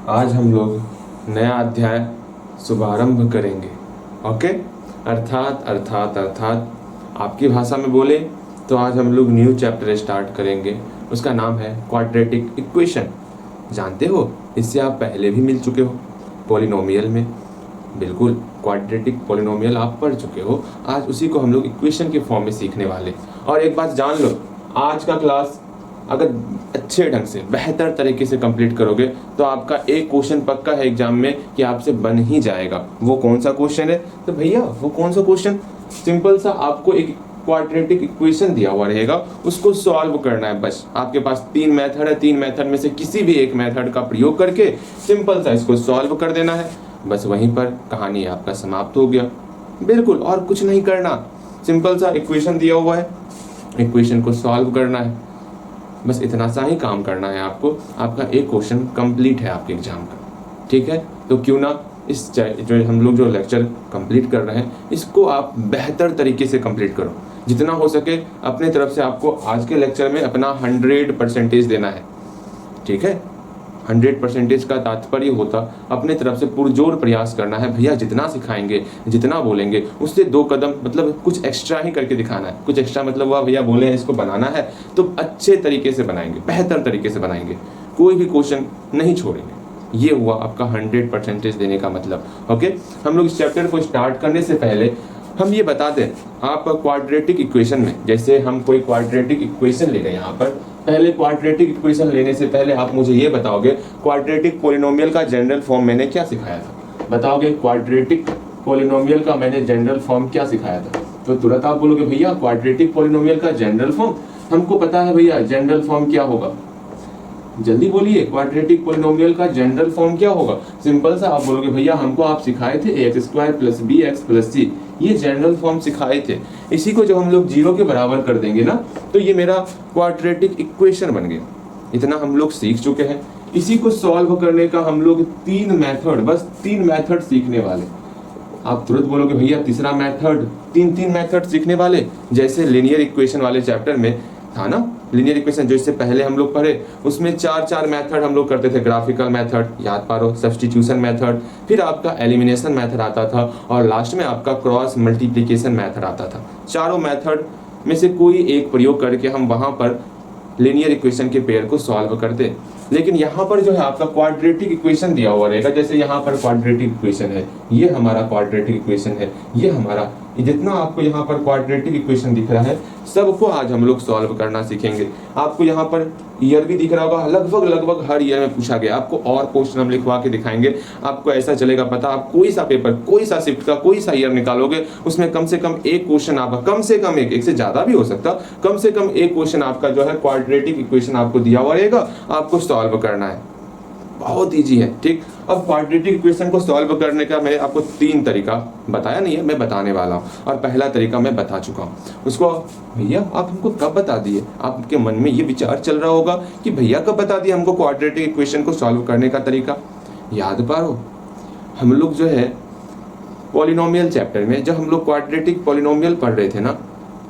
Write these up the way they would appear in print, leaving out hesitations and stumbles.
आज हम लोग नया अध्याय शुभारंभ करेंगे। ओके, अर्थात आपकी भाषा में बोले तो आज हम लोग न्यू चैप्टर स्टार्ट करेंगे। उसका नाम है क्वाड्रेटिक इक्वेशन। जानते हो, इससे आप पहले भी मिल चुके हो पॉलिनोमियल में। बिल्कुल, क्वाड्रेटिक पॉलिनोमियल आप पढ़ चुके हो। आज उसी को हम लोग इक्वेशन के फॉर्म में सीखने वाले। और एक बात जान लो, आज का क्लास अगर अच्छे ढंग से बेहतर तरीके से कंप्लीट करोगे तो आपका एक क्वेश्चन पक्का है एग्जाम में कि आपसे बन ही जाएगा। वो कौन सा क्वेश्चन है? तो भैया वो कौन सा क्वेश्चन, सिंपल सा, आपको एक क्वाड्रेटिक इक्वेशन दिया हुआ रहेगा, उसको सॉल्व करना है। बस आपके पास 3 मेथड है, 3 मेथड में से किसी भी एक मेथड का प्रयोग करके सिंपल सा इसको सॉल्व कर देना है। बस वहीं पर कहानी आपका समाप्त हो गया। बिल्कुल, और कुछ नहीं करना। सिंपल सा इक्वेशन दिया हुआ है, इक्वेशन को सॉल्व करना है। बस इतना सा ही काम करना है आपको। आपका एक क्वेश्चन कंप्लीट है आपके एग्जाम का। ठीक है, तो क्यों ना इस जो हम लोग जो लेक्चर कंप्लीट कर रहे हैं इसको आप बेहतर तरीके से कंप्लीट करो। जितना हो सके अपने तरफ से आपको आज के लेक्चर में अपना 100% देना है। ठीक है, 100% का तात्पर्य होता अपने तरफ से पुरजोर प्रयास करना है। भैया जितना सिखाएंगे, जितना बोलेंगे उससे 2 कदम मतलब कुछ एक्स्ट्रा ही करके दिखाना है। कुछ एक्स्ट्रा मतलब वह भैया बोले हैं इसको बनाना है तो अच्छे तरीके से बनाएंगे, बेहतर तरीके से बनाएंगे, कोई भी क्वेश्चन नहीं छोड़ेंगे। ये हुआ आपका 100% देने का मतलब। ओके, हम लोग इस चैप्टर को स्टार्ट करने से पहले हम ये बता दें, आप क्वाड्रेटिक इक्वेशन में, जैसे हम कोई क्वाड्रेटिक इक्वेशन ले गए यहाँ पर, पहले क्वाड्रेटिक इक्वेशन लेने से पहले आप मुझे ये बताओगे क्वाड्रेटिक पॉलिनोमियल का जनरल फॉर्म मैंने क्या सिखाया था? बताओगे क्वाड्रेटिक पॉलिनोमियल का मैंने जनरल फॉर्म क्या सिखाया था? तो तुरंत आप बोलोगे भैया क्वाड्रेटिक पॉलिनोमियल का जनरल फॉर्म हमको पता है भैया, जनरल फॉर्म क्या होगा? जल्दी बोलिए, क्वाड्रेटिक पॉलिनोमियल का जनरल फॉर्म क्या होगा? सिंपल सा आप बोलोगे भैया हमको आप सिखाए थे ax² + bx + c, ये जनरल फॉर्म सिखाए थे। इसी को जब हम लोग 0 के बराबर कर देंगे ना तो ये मेरा क्वाड्रेटिक इक्वेशन बन गया। इतना हम लोग सीख चुके हैं। इसी को सॉल्व करने का हम लोग 3 मेथड, बस 3 मेथड सीखने वाले। आप तुरंत बोलोगे भैया तीसरा मेथड, 3 मेथड सीखने वाले। जैसे लीनियर इक्वेशन वाले चैप्टर में था ना, लीनियर इक्वेशन जो इससे पहले हम लोग पढ़े, उसमें 4 मेथड हम लोग करते थे। ग्राफिकल मेथड याद पारो, सब्स्टिट्यूशन मेथड, फिर आपका एलिमिनेशन मेथड आता था और लास्ट में आपका क्रॉस मल्टीप्लिकेशन मेथड आता था। चारों मेथड में से कोई एक प्रयोग करके हम वहां पर लीनियर इक्वेशन के पेयर को सॉल्व करते। लेकिन यहाँ पर जो है आपका क्वाड्रेटिक इक्वेशन दिया हुआ रहेगा। जैसे यहाँ पर क्वाड्रेटिक इक्वेशन है, ये हमारा क्वाड्रेटिक इक्वेशन है, ये हमारा, जितना आपको यहाँ पर क्वाड्रेटिक इक्वेशन दिख रहा है सबको आज हम लोग सॉल्व करना सीखेंगे। आपको यहाँ पर ईयर भी दिख रहा होगा, लगभग हर ईयर में पूछा गया। आपको और क्वेश्चन हम लिखवा के दिखाएंगे, आपको ऐसा चलेगा पता। आप कोई सा पेपर, कोई सा शिफ्ट का कोई सा ईयर निकालोगे, उसमें कम से कम एक क्वेश्चन आपका, कम से कम एक से ज्यादा भी हो सकता, कम से कम एक क्वेश्चन आपका जो है क्वाड्रेटिक इक्वेशन आपको दिया हुआ रहेगा, आपको सॉल्व करना है। बहुत इजी है। ठीक, अब क्वाड्रेटिक इक्वेशन को सॉल्व करने का मैं आपको 3 तरीका बताया नहीं है, मैं बताने वाला हूँ। और पहला तरीका मैं बता चुका हूँ। उसको भैया आप हमको कब बता दिए? आपके मन में ये विचार चल रहा होगा कि भैया कब बता दिए हमको क्वाड्रेटिक इक्वेशन को सॉल्व करने का तरीका? याद पारो, हम लोग जो है पॉलिनोमियल चैप्टर में जब हम लोग क्वाड्रेटिक पॉलिनोमियल पढ़ रहे थे ना,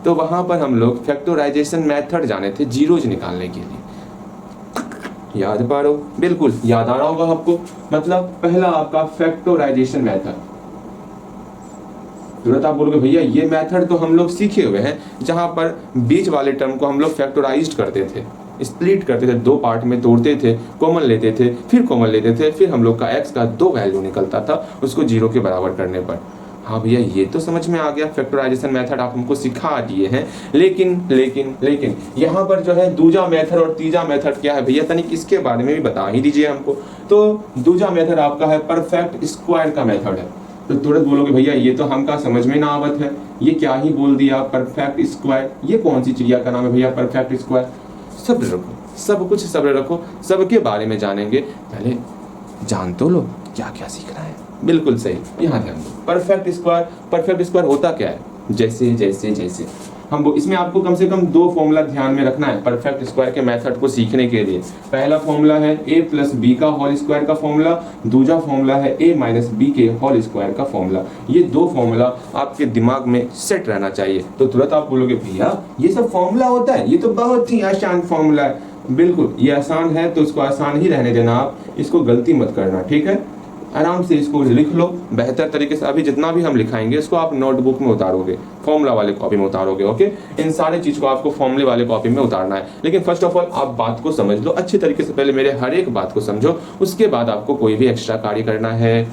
तो वहां पर हम लोग फैक्टराइजेशन मेथड जाने थे जीरोज निकालने के लिए। याद पारो, बिल्कुल याद आ रहा होगा आपको। मतलब पहला आपका फैक्टराइजेशन मेथड। तुरंत आप बोलोगे भैया ये मेथड तो हम लोग सीखे हुए हैं, जहां पर बीच वाले टर्म को हम लोग फैक्टराइज्ड करते थे, स्प्लिट करते थे, 2 पार्ट में तोड़ते थे, कॉमन लेते थे, फिर कॉमन लेते थे, फिर हम लोग का x का 2 वैल्यू निकलता था उसको 0 के बराबर करने पर। हाँ भैया ये तो समझ में आ गया, फैक्टराइजेशन मेथड आप हमको सिखा दिए हैं। लेकिन यहाँ पर जो है दूजा मेथड और तीजा मेथड क्या है भैया, तनिक इसके बारे में भी बता ही दीजिए हमको। तो दूजा मेथड आपका है परफेक्ट स्क्वायर का मेथड है। तो तुरंत बोलोगे भैया ये तो हमका समझ में ना आवत है, ये क्या ही बोल दिया परफेक्ट स्क्वायर, ये कौन सी चिड़िया का नाम है भैया परफेक्ट स्क्वायर? सब्र रखो, सब कुछ सब्र रखो, सबके बारे में जानेंगे। पहले जान तो लो क्या क्या सीखना है। बिल्कुल सही, यहाँ ध्यान दो। परफेक्ट स्क्वायर होता क्या है? जैसे हम इसमें आपको कम से कम 2 फॉर्मूला ध्यान में रखना है परफेक्ट स्क्वायर के मेथड को सीखने के लिए। पहला फॉर्मूला है a + b का होल स्क्वायर का फॉर्मूला, दूसरा फॉर्मूला है a - b के होल स्क्वायर का फॉर्मूला। ये 2 फॉर्मूला आपके दिमाग में सेट रहना चाहिए। तो तुरंत आप बोलोगे भैया ये सब फॉर्मूला होता है, ये तो बहुत ही आसान फॉर्मूला है। बिल्कुल ये आसान है तो इसको आसान ही रहने देना, आप इसको गलती मत करना, ठीक है। आराम से इसको लिख लो बेहतर तरीके से। अभी जितना भी हम लिखाएंगे इसको आप नोटबुक में उतारोगे, फॉर्मूला वाले कॉपी में उतारोगे, ओके। इन सारे चीज को आपको फॉर्मूले वाले कॉपी में उतारना है। लेकिन फर्स्ट ऑफ ऑल आप बात को समझ लो अच्छी तरीके से, पहले मेरे हर एक बात को समझो, उसके बाद आपको कोई भी एक्स्ट्रा कार्य करना है।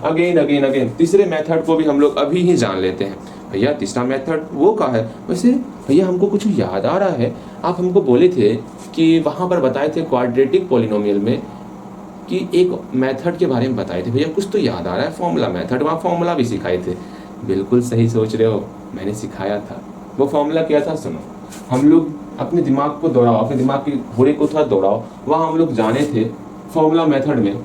अगेन अगेन अगेन तीसरे मेथड को भी हम लोग अभी ही जान लेते हैं। भैया तीसरा मेथड वो का है? वैसे भैया हमको कुछ याद आ रहा है, आप हमको बोले थे कि वहां पर बताए थे क्वाड्रेटिक पॉलिनोमियल में कि एक मेथड के बारे में बताए थे। भैया कुछ तो याद आ रहा है, फॉर्मूला मेथड, वहाँ फॉर्मूला भी सिखाए थे। बिल्कुल सही सोच रहे हो, मैंने सिखाया था। वो फॉर्मूला क्या था सुनो, हम लोग अपने दिमाग को दौड़ाओ, अपने दिमाग के घोड़े को थोड़ा दौड़ाओ। वहाँ हम लोग जाने थे फॉर्मूला मेथड में,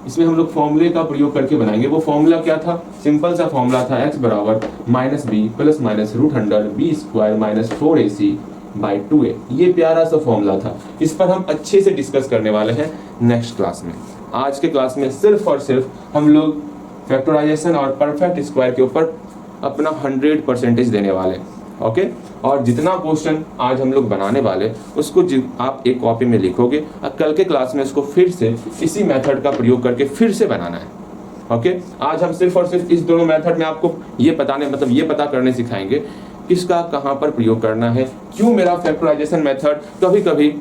इसमें हम लोग फॉर्मूले का प्रयोग करके बनाएंगे। वो फॉर्मूला क्या था? सिंपल सा फॉर्मूला था, x बराबर -b plus minus √100b² minus 4ac by 2a। ये प्यारा सा फॉर्मूला था, इस पर हम अच्छे से डिस्कस करने वाले हैं नेक्स्ट क्लास में। आज के क्लास में सिर्फ और सिर्फ हम लोग फैक्टराइजेशन और परफेक्ट स्क्वायर के ऊपर अपना 100% देने वाले, ओके। और जितना क्वेश्चन आज हम लोग बनाने वाले उसको आप एक कॉपी में लिखोगे और कल के क्लास में उसको फिर से इसी मेथड का प्रयोग करके फिर से बनाना है, ओके। आज हम सिर्फ और सिर्फ इस दोनों मेथड में आपको ये बताने मतलब ये पता करने सिखाएंगे किसका कहाँ पर प्रयोग करना है। क्यों मेरा फैक्टराइजेशन मेथड कभी कभी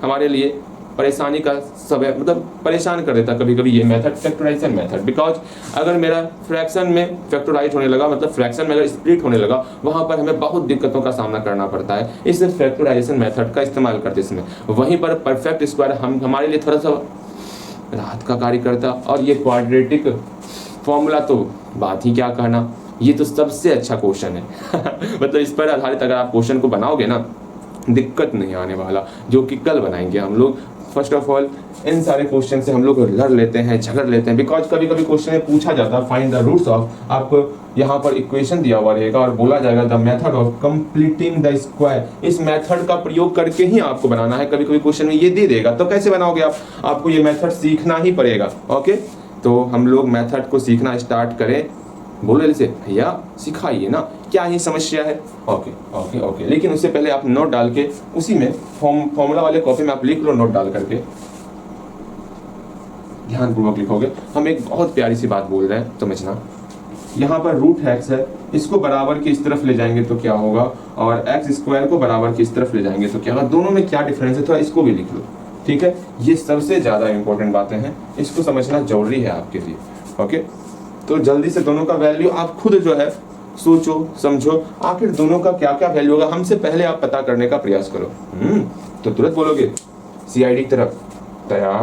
हमारे लिए परेशानी का समय मतलब परेशान कर देता कभी कभी ये मेथड, फैक्टराइजेशन मेथड। बिकॉज अगर मेरा फ्रैक्शन में फैक्टराइज होने लगा, मतलब फ्रैक्शन में अगर स्प्लिट होने लगा, वहाँ पर हमें बहुत दिक्कतों का सामना करना पड़ता है इस फैक्टराइजेशन मेथड का इस्तेमाल करते समय। वहीं पर परफेक्ट स्क्वायर हमारे लिए थोड़ा सा राहत का कार्य करता। और ये क्वाड्रेटिक फॉर्मूला तो बात ही क्या कहना, ये तो सबसे अच्छा क्वेश्चन है मतलब इस पर आधारित अगर आप क्वेश्चन को बनाओगे ना, दिक्कत नहीं आने वाला, जो कि कल बनाएंगे हम लोग। फर्स्ट ऑफ ऑल इन सारे क्वेश्चन से हम लोग लड़ लेते हैं, झगड़ लेते हैं, बिकॉज कभी कभी क्वेश्चन में पूछा जाता है फाइंड द रूट्स ऑफ, आपको यहाँ पर इक्वेशन दिया हुआ रहेगा और बोला जाएगा the method of completing the square. इस मेथड का प्रयोग करके ही आपको बनाना है। कभी कभी क्वेश्चन में ये दे देगा, तो कैसे बनाओगे आप? आपको ये मेथड सीखना ही पड़ेगा, ओके। तो हम लोग मेथड को सीखना स्टार्ट करें। बोले से भैया सिखाइए ना, क्या ही समस्या है? Okay okay okay. लेकिन उससे पहले आप नोट डाल के उसी में फॉर्मूला वाले कॉपी में आप लिख लो, नोट डाल करके ध्यानपूर्वक लिखोगे। हम एक बहुत प्यारी सी बात बोल रहे हैं, समझना। यहाँ पर √x है, इसको बराबर की इस तरफ ले जाएंगे तो क्या होगा, और x² को बराबर की इस तरफ ले जाएंगे तो क्या होगा। दोनों में क्या डिफरेंस है थोड़ा इसको भी लिख लो, ठीक है। ये सबसे ज्यादा इंपॉर्टेंट बातें हैं, इसको समझना जरूरी है आपके लिए, ओके। तो जल्दी से दोनों का वैल्यू आप खुद जो है सोचो समझो, आखिर दोनों का क्या क्या वैल्यू होगा हमसे पहले आप पता करने का प्रयास करो। तो तुरंत बोलोगे CID तरफ तया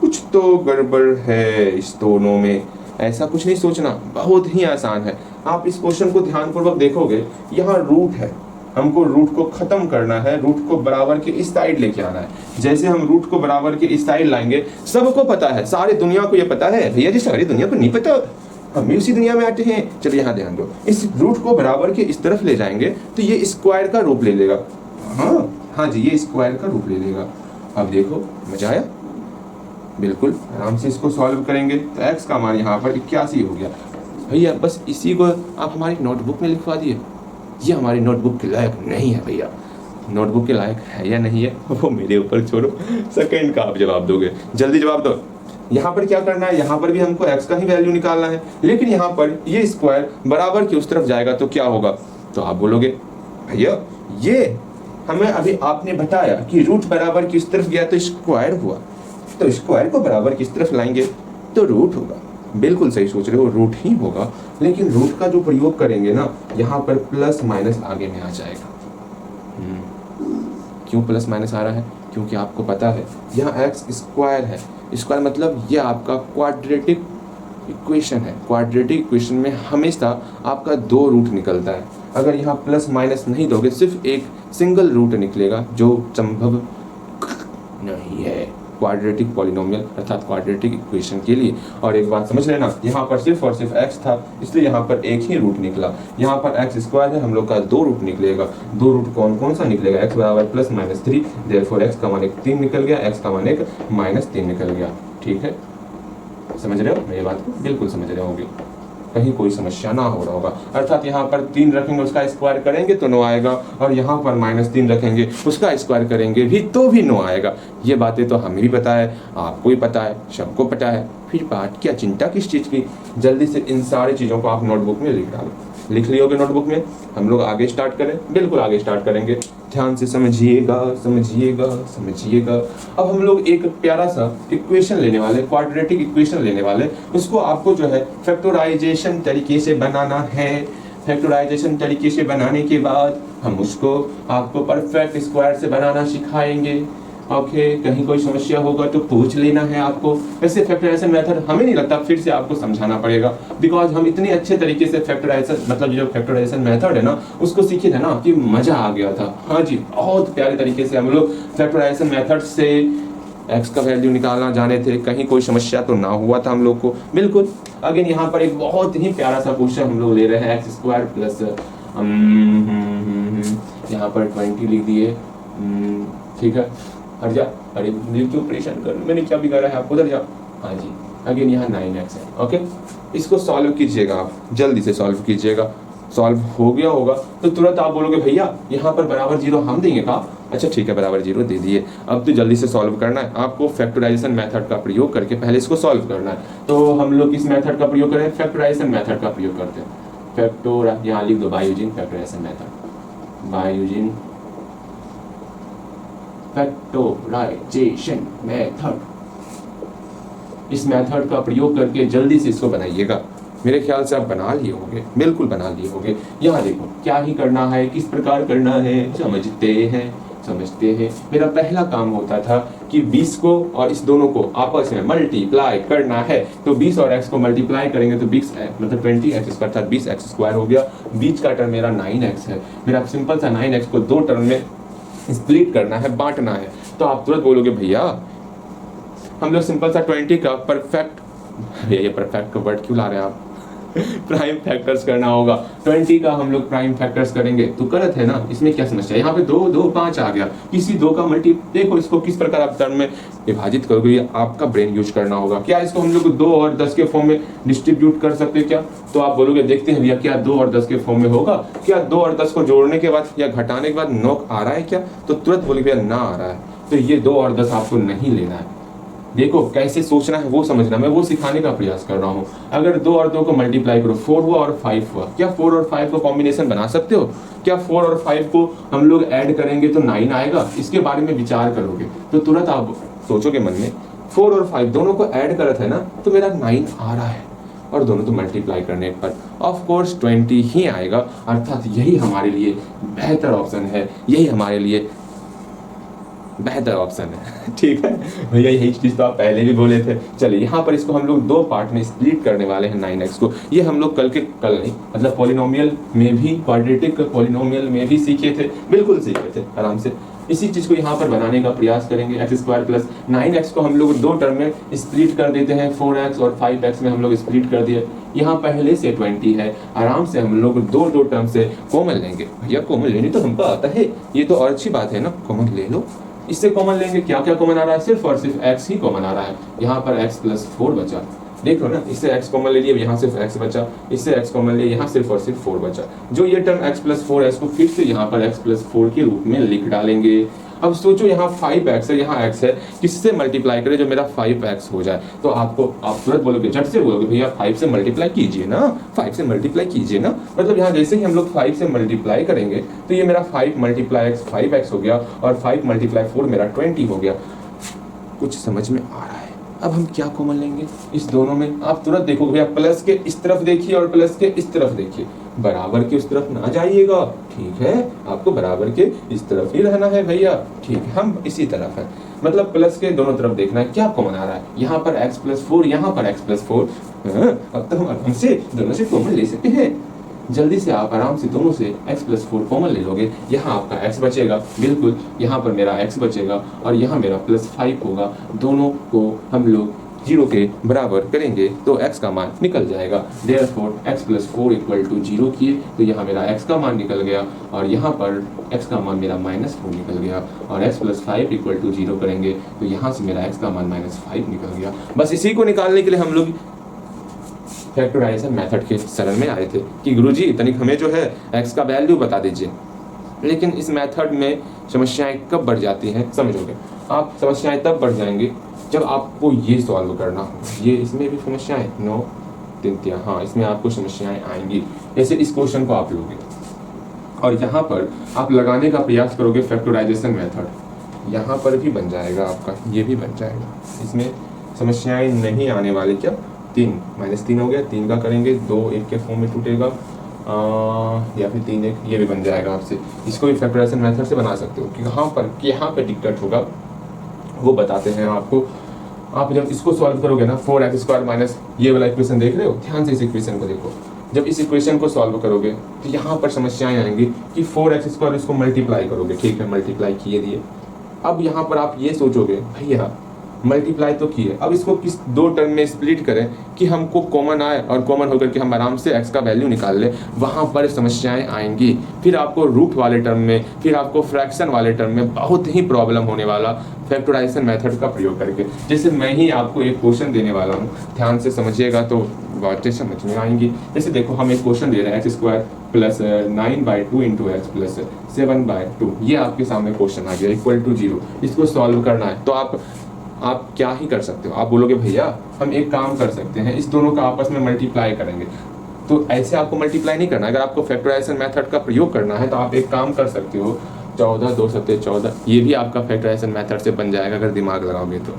कुछ तो गड़बड़ है इस दोनों में। ऐसा कुछ नहीं सोचना, बहुत ही आसान है। आप इस क्वेश्चन को ध्यानपूर्वक देखोगे, यहाँ रूट है, हमको रूट को खत्म करना है, रूट को बराबर के इस साइड लेके आना है। जैसे हम रूट को बराबर के इस साइड लाएंगे, सबको पता है, सारी दुनिया को ये पता है। भैया जी सारी दुनिया को नहीं पता, हम भी उसी दुनिया में आते हैं। चलिए यहाँ ध्यान दो, इस रूट को बराबर के इस तरफ ले जाएंगे तो ये स्क्वायर का रूप ले लेगा। हाँ जी, ये स्क्वायर का रूप ले लेगा। अब देखो मजा आया, बिल्कुल आराम से इसको सॉल्व करेंगे तो x का मान यहाँ पर 81 हो गया। भैया बस इसी को आप हमारी नोटबुक में लिखवा दिए। ये हमारी नोटबुक के लायक नहीं है भैया। नोटबुक के लायक है या नहीं है वो मेरे ऊपर छोड़ो, सेकंड का आप जवाब दोगे, जल्दी जवाब दो। यहाँ पर क्या करना है, यहाँ पर भी हमको x का ही वैल्यू निकालना है, लेकिन यहाँ पर ये स्क्वायर बराबर की उस तरफ जाएगा तो क्या होगा। तो आप बोलोगे भैया ये हमें अभी आपने बताया कि रूट बराबर की उस तरफ गया तो स्क्वायर हुआ, तो स्क्वायर को बराबर किस तरफ लाएंगे तो रूट होगा। बिल्कुल सही सोच रहे हो, रूट ही होगा। लेकिन रूट का जो प्रयोग करेंगे ना, यहाँ पर प्लस माइनस आगे में आ जाएगा। क्यों प्लस माइनस आ रहा है? क्योंकि आपको पता है यहाँ x² है, स्क्वायर मतलब ये आपका क्वाड्रेटिक इक्वेशन है। क्वाड्रेटिक इक्वेशन में हमेशा आपका 2 रूट निकलता है। अगर यहाँ प्लस माइनस नहीं दोगे, सिर्फ एक सिंगल रूट निकलेगा, जो संभव नहीं है क्वाड्रेटिक पॉलिनोमियल अर्थात क्वाड्रेटिक इक्वेशन के लिए। और एक बात समझ लेना, यहाँ पर सिर्फ और सिर्फ x था, इसलिए यहाँ पर एक ही रूट निकला। यहाँ पर x² है, हम लोग का 2 रूट निकलेगा। 2 रूट कौन कौन सा निकलेगा? x बराबर प्लस माइनस 3, देयरफॉर x का मान 3 निकल गया, x का मान -3 निकल गया। ठीक है, समझ रहे हो मेरी बात को? बिल्कुल समझ रहे होगे। कहीं कोई समस्या ना हो रहा होगा। अर्थात यहाँ पर 3 रखेंगे उसका स्क्वायर करेंगे तो 9 आएगा, और यहाँ पर -3 रखेंगे उसका स्क्वायर करेंगे भी तो भी 9 आएगा। ये बातें तो हमें भी पता है, आपको भी पता है, सबको पता है, फिर बात क्या, चिंता किस चीज़ की। जल्दी से इन सारी चीज़ों को आप नोटबुक में लिख डालो। लिख लिए होगे नोटबुक में। हम लोग आगे स्टार्ट करें? बिल्कुल आगे स्टार्ट करेंगे। ध्यान से समझिएगा समझिएगा समझिएगा। अब हम लोग एक प्यारा सा इक्वेशन लेने वाले, क्वाड्रेटिक इक्वेशन लेने वाले। उसको आपको जो है फैक्टराइजेशन तरीके से बनाना है। फैक्टराइजेशन तरीके से बनाने के बाद हम उसको आपको परफेक्ट स्क्वायर से बनाना सिखाएंगे। ओके, कहीं कोई समस्या होगा तो पूछ लेना है आपको। वैसे फैक्टराइजेशन मेथड हमें नहीं लगता फिर से आपको समझाना पड़ेगा, बिकॉज हम इतने अच्छे तरीके से फैक्टराइजेशन मतलब जो फैक्टराइजेशन मेथड है ना उसको सीखे थे ना कि मजा आ गया था। हाँ जी, बहुत प्यारे तरीके से हम लोग फैक्टराइजेशन मेथड से एक्स का वैल्यू निकालना जाने थे, कहीं कोई समस्या तो ना हुआ था हम लोग को। बिल्कुल। अगेन यहाँ पर एक बहुत ही प्यारा सा क्वेश्चन हम लोग ले रहे हैं, एक्स स्क्वायर प्लस यहाँ पर 20 लिख दिए। ठीक है, हट जा, अरे क्यों परेशान कर, मैंने क्या बिगाड़ा है आपको, उधर जाओ। हाँ जी, अगेन यहाँ 9x है। ओके, इसको सॉल्व कीजिएगा, आप जल्दी से सॉल्व कीजिएगा। सॉल्व हो गया होगा तो तुरंत आप बोलोगे भैया यहाँ पर बराबर 0 हम देंगे का? अच्छा ठीक है, बराबर 0 दे दिए। अब तो जल्दी से सॉल्व करना है आपको, फैक्टराइजेशन मेथड का प्रयोग करके पहले इसको सॉल्व करना है। तो हम लोग किस मेथड का प्रयोग करें? फैक्टराइजेशन मेथड का प्रयोग करते हैं। फैक्टोर यहाँ लिख दो, by using factorization method, by using factorization method. इस मेथड का प्रयोग करके जल्दी से इसको बनाइएगा। मेरे ख्याल से आप बना लिए होंगे, बिल्कुल बना लिए होंगे। यहाँ देखो क्या ही करना है, किस प्रकार करना है, समझते हैं। मेरा पहला काम होता था कि 20 को और इस दोनों को आपस में मल्टीप्लाई करना है। तो 20 और x को मल्टीप्लाई करेंगे तो 20 मतलब 20x स्क्वायर था, 20x स्क्वायर हो गया। बीच का टर्म मेरा 9x है। मेरा सिंपल सा 9x को 2 टर्म में स्प्लिट करना है, बांटना है। तो आप तुरंत बोलोगे भैया हम लोग सिंपल सा 20 का परफेक्ट, ये परफेक्ट का वर्ड क्यों ला रहे हैं आप, प्राइम फैक्टर्स करना होगा। 20 का हम लोग प्राइम फैक्टर्स करेंगे तो गलत है ना, इसमें क्या समस्या है? यहाँ पे 2 2 5 आ गया, किसी 2 का मल्टी, देखो इसको किस प्रकार आप टर्म में विभाजित करोगे, ये आपका ब्रेन यूज करना होगा। क्या इसको हम लोग 2 और 10 के फॉर्म में डिस्ट्रीब्यूट कर सकते हैं क्या? तो आप बोलोगे देखते हैं भैया क्या 2 और 10 के फॉर्म में होगा क्या? 2 और 10 को जोड़ने के बाद या घटाने के बाद 9 आ रहा है क्या? तो तुरंत बोलोगे भैया ना आ रहा है, तो ये 2 और 10 आपको नहीं लेना है। देखो कैसे सोचना है वो समझना, मैं वो सिखाने का प्रयास कर रहा हूँ। अगर 2 और 2 को मल्टीप्लाई करो, 4 हुआ और 5 हुआ, क्या 4 और 5 को कॉम्बिनेशन बना सकते हो? क्या 4 और 5 को हम लोग ऐड करेंगे तो 9 आएगा? इसके बारे में विचार करोगे तो तुरंत आप सोचोगे मन में 4 और 5 दोनों को ऐड करते हैं ना तो मेरा 9 आ रहा है, और दोनों तो मल्टीप्लाई करने पर ऑफ कोर्स 20 ही आएगा। अर्थात यही हमारे लिए बेहतर ऑप्शन है, यही हमारे लिए बेहतर ऑप्शन है। ठीक है भैया, यही चीज तो आप पहले भी बोले थे। चलिए यहाँ पर इसको हम लोग 2 पार्ट में स्प्लिट करने वाले हैं 9x को। ये हम लोग कल नहीं मतलब पॉलिनोमियल में भी, क्वाड्रेटिक पॉलिनोमियल में भी सीखे थे, बिल्कुल सीखे थे आराम से। इसी चीज को यहाँ पर बनाने का प्रयास करेंगे। एक्स स्क्वायर प्लस 9x को हम लोग 2 टर्म में स्प्लिट कर देते हैं, 4x और 5x में हम लोग स्प्लिट कर दिए। यहाँ पहले से 20 है, आराम से हम लोग 2 टर्म से कॉमन लेंगे। भैया कॉमन लेनी तो हमको आता है, ये तो और अच्छी बात है ना, कॉमन ले लो। इससे कॉमन लेंगे, क्या क्या कॉमन आ रहा है? सिर्फ और सिर्फ x ही कॉमन आ रहा है। यहाँ पर x प्लस 4 बचा, देख लो ना, इससे x कॉमन ले लिए, यहाँ सिर्फ x बचा, इससे x कॉमन लिए, यहाँ सिर्फ और सिर्फ 4 बचा। जो ये टर्म x प्लस 4 है इसको फिर से यहाँ पर x प्लस 4 के रूप में लिख डालेंगे। अब सोचो यहाँ 5x है, यहाँ x है, किससे मल्टीप्लाई करें जो मेरा 5x हो जाए? तो आप तुरंत बोलोगे, झट से बोलोगे भैया 5 से मल्टीप्लाई कीजिए ना, 5 से मल्टीप्लाई कीजिए ना। मतलब यहाँ जैसे ही हम लोग 5 से मल्टीप्लाई करेंगे तो ये मेरा 5 मल्टीप्लाई x 5x हो गया, और 5 मल्टीप्लाई 4 मेरा 20 हो गया। कुछ समझ में आ रहा है? अब हम क्या कॉमन लेंगे इस दोनों में? आप तुरंत देखोगे भैया, प्लस के इस तरफ देखिए और प्लस के इस तरफ देखिए, बराबर के उस तरफ ना जाइएगा। ठीक है, आपको बराबर के इस तरफ ही रहना है भैया। ठीक है, हम इसी तरफ है, मतलब प्लस के दोनों तरफ देखना है। क्या कॉमन आ रहा है? यहाँ पर x प्लस 4, यहाँ पर x प्लस 4। अब तो हम आराम से दोनों से कॉमन ले सकते हैं। जल्दी से आप आराम से दोनों से x प्लस 4 कॉमन ले लोगे। यहाँ आपका x बचेगा, बिल्कुल यहाँ पर मेरा x बचेगा, और यहाँ मेरा प्लस 5 होगा। दोनों को हम लोग 0 के बराबर करेंगे तो x का मान निकल जाएगा। Therefore x plus 4 equal to 0 किए तो यहाँ मेरा x का मान निकल गया, और यहाँ पर x का मान मेरा -4 निकल गया, और x प्लस 5 इक्वल टू 0 करेंगे तो यहाँ से मेरा x का मान -5 निकल गया। बस इसी को निकालने के लिए हम लोग फैक्टराइजेशन मेथड के शरण में आए थे कि गुरुजी तनिक हमें जो है x का वैल्यू बता दीजिए। लेकिन इस मेथड में समस्याएं कब बढ़ जाती हैं समझोगे आप। समस्याएं तब बढ़ जाएंगी जब आपको ये सॉल्व करना हो। ये इसमें भी समस्याएं 9 3 हाँ, इसमें आपको समस्याएं आएंगी। जैसे इस क्वेश्चन को आप लोगे और यहाँ पर आप लगाने का प्रयास करोगे फैक्टराइजेशन मेथड, यहाँ पर भी बन जाएगा आपका, ये भी बन जाएगा। इसमें समस्याएं नहीं आने वाली। क्या 3 -3 हो गया, 3 का करेंगे 2 1 के फॉर्म में टूटेगा, या फिर 3 1 ये भी बन जाएगा आपसे। इसको भी फैक्टराइजेशन मेथड से बना सकते हो कि यहाँ पर दिक्कत होगा वो बताते हैं आपको। आप जब इसको सॉल्व करोगे ना 4x² माइनस ये वाला इक्वेशन देख रहे हो, ध्यान से इस इक्वेशन को देखो। जब इस इक्वेशन को सॉल्व करोगे तो यहाँ पर समस्याएं आएंगी कि 4x² इसको मल्टीप्लाई करोगे, ठीक है मल्टीप्लाई किए दिए। अब यहाँ पर आप ये सोचोगे भैया मल्टीप्लाई तो किए, अब इसको किस 2 टर्म में स्प्लिट करें कि हमको कॉमन आए और कॉमन होकर के हम आराम से x का वैल्यू निकाल लें। वहाँ पर समस्याएं आएंगी। फिर आपको रूट वाले टर्म में, फिर आपको फ्रैक्शन वाले टर्म में बहुत ही प्रॉब्लम होने वाला फैक्टराइजेशन मेथड का प्रयोग करके। जैसे मैं ही आपको एक क्वेश्चन देने वाला हूँ, ध्यान से समझिएगा तो बातें समझ में आएंगी। जैसे देखो हम एक क्वेश्चन दे रहे हैं x² plus 9/2 into x plus 7/2, ये आपके सामने क्वेश्चन आ गया इक्वल टू 0। इसको सॉल्व करना है तो आप क्या ही कर सकते हो। आप बोलोगे भैया हम एक काम कर सकते हैं, इस दोनों का आपस में मल्टीप्लाई करेंगे। तो ऐसे आपको मल्टीप्लाई नहीं करना। अगर आपको फैक्टराइजेशन मेथड का प्रयोग करना है तो आप एक काम कर सकते हो, 14 2 7 14, ये भी आपका फैक्टराइजेशन मेथड से बन जाएगा अगर दिमाग लगाओगे तो।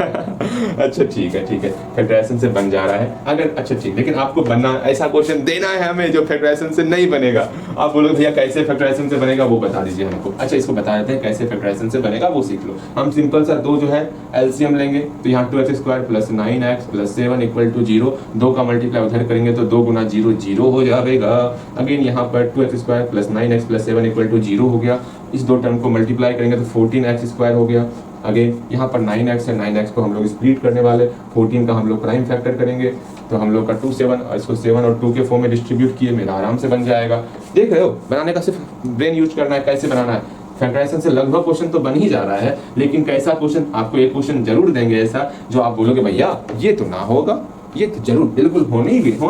अच्छा ठीक है फैक्टराइजेशन से बन जा रहा है अगर, अच्छा ठीक, लेकिन आपको बनना ऐसा क्वेश्चन देना है हमें जो फैक्टराइजेशन से नहीं बनेगा। आप बोलोगे भैया कैसे फैक्टराइजेशन से बनेगा वो बता दीजिए हमको। अच्छा इसको बता देते हैं कैसे फैक्टराइजेशन से बनेगा वो सीख लो। हम सिंपल सा 2 जो है एलसीएम लेंगे तो यहाँ 2x² plus 9x plus 7 equal to 0। 2 का मल्टीप्लाई उधर करेंगे तो 2 गुना 0 0 हो जाएगा। अगेन यहाँ पर 2x² plus 9x plus 7 equal to 0 हो गया। इस 2 टर्म को मल्टीप्लाई करेंगे तो 14x² हो गया। अगेन यहाँ पर 9x है, 9x को हम लोग स्प्लिट करने वाले, 14 का हम लोग प्राइम फैक्टर करेंगे तो हम लोग का 2 7 और इसको 7 और 2 के फॉर्म में डिस्ट्रीब्यूट किए, मेरा आराम से बन जाएगा। देख रहे हो बनाने का सिर्फ ब्रेन यूज करना है, कैसे बनाना है। फैक्टराइजेशन से लगभग क्वेश्चन तो बन ही जा रहा है, लेकिन कैसा क्वेश्चन, आपको एक क्वेश्चन जरूर देंगे ऐसा जो आप बोलोगे भैया ये तो ना होगा, ये तो जरूर बिल्कुल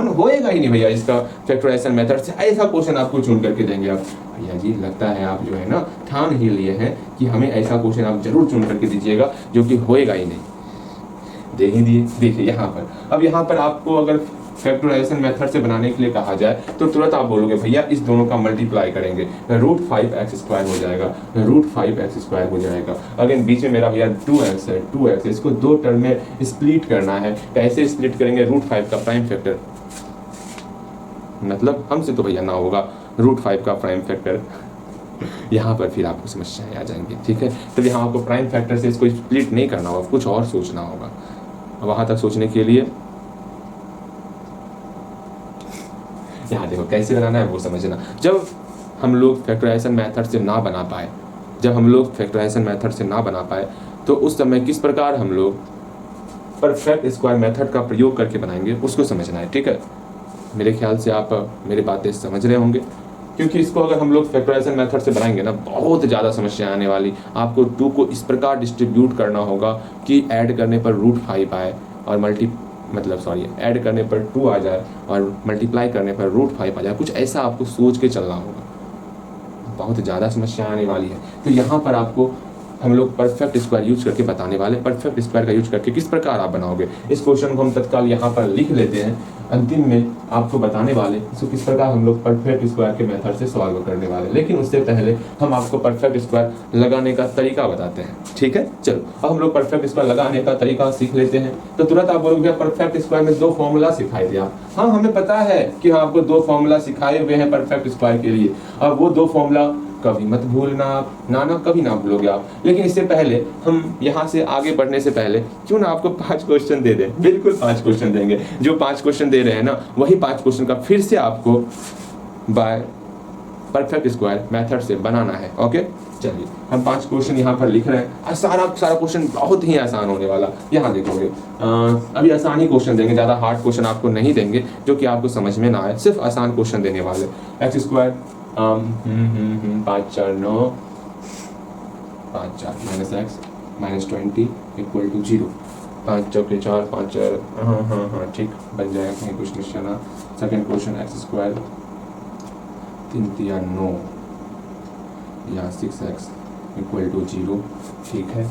होएगा ही नहीं भैया इसका फैक्टराइजेशन मेथड से। ऐसा क्वेश्चन आपको चुन करके देंगे। आप भैया जी लगता है आप जो है ना ठान ही लिए हैं कि हमें ऐसा क्वेश्चन आप जरूर चुन करके दीजिएगा जो कि होएगा ही नहीं। दे ही दिए। देखिए यहाँ पर, अब यहाँ पर आपको अगर फैक्टराइजेशन मेथड से बनाने के लिए कहा जाए तो तुरंत आप बोलोगे भैया इस दोनों का मल्टीप्लाई करेंगे, √5x² हो जाएगा, √5x² हो जाएगा। अगेन बीच में मेरा भैया 2x है, 2x इसको 2 टर्म में स्प्लिट करना है। कैसे स्प्लिट करेंगे? √5 का प्राइम फैक्टर, मतलब हमसे तो भैया ना होगा √5 का प्राइम फैक्टर। यहाँ पर फिर आपको समस्याएं आ जाएंगी, ठीक है। तो यहाँ आपको प्राइम फैक्टर से इसको स्प्लिट नहीं करना होगा, कुछ और सोचना होगा। वहां तक सोचने के लिए यहाँ देखो कैसे बनाना है वो समझना। जब हम लोग फैक्टराइजेशन मेथड से ना बना पाए तो उस समय किस प्रकार हम लोग परफेक्ट स्क्वायर मेथड का प्रयोग करके बनाएंगे उसको समझना है, ठीक है। मेरे ख्याल से आप मेरी बातें समझ रहे होंगे, क्योंकि इसको अगर हम लोग फैक्टराइजेशन मेथड से बनाएंगे ना बहुत ज़्यादा समस्या आने वाली। आपको 2 को इस प्रकार डिस्ट्रीब्यूट करना होगा कि ऐड करने पर √5 आए और ऐड करने पर 2 आ जाए और मल्टीप्लाई करने पर √5 आ जाए। कुछ ऐसा आपको सोच के चलना होगा, बहुत ज़्यादा समस्या आने वाली है। तो यहाँ पर आपको हम लोग परफेक्ट स्क्वायर यूज करके बताने वाले। परफेक्ट स्क्वायर का यूज करके किस प्रकार आप बनाओगे इस क्वेश्चन को हम तत्काल यहाँ पर लिख लेते हैं। अंतिम में आपको बताने वाले इसको किस प्रकार हम लोग परफेक्ट स्क्वायर के मेथड से सॉल्व करने वाले। लेकिन उससे पहले हम आपको परफेक्ट स्क्वायर लगाने का तरीका बताते हैं, ठीक है। चलो अब हम लोग परफेक्ट स्क्वायर लगाने का तरीका सीख लेते हैं। तो तुरंत आप बोलोगे परफेक्ट स्क्वायर में 2 फॉर्मूला सिखाए थे आप। हाँ हमें पता है कि हाँ आपको 2 फॉर्मूला सिखाए हुए हैं परफेक्ट स्क्वायर के लिए। अब वो 2 फॉर्मूला कभी मत भूलना, ना कभी ना भूलोगे आप। लेकिन इससे पहले हम यहाँ से आगे बढ़ने से पहले क्यों ना आपको 5 क्वेश्चन दे दें। बिल्कुल 5 क्वेश्चन देंगे। जो 5 क्वेश्चन दे रहे हैं ना वही 5 क्वेश्चन का फिर से आपको बाय परफेक्ट स्क्वायर मेथड से बनाना है। ओके चलिए हम 5 क्वेश्चन यहाँ पर लिख रहे हैं। सारा क्वेश्चन बहुत ही आसान होने वाला। यहाँ देखोगे अभी आसान ही क्वेश्चन देंगे, ज़्यादा हार्ड क्वेश्चन आपको नहीं देंगे जो कि आपको समझ में ना आए। सिर्फ आसान क्वेश्चन देने वाले। x² 5 4 9 5 4 -x -20 equal to 0। 5 चौके 4, 5 4, हाँ ठीक बन जाएगा, कहीं कुछ निशाना। सेकंड क्वेश्चन x² 3 3 9 या 6x = 0, ठीक है।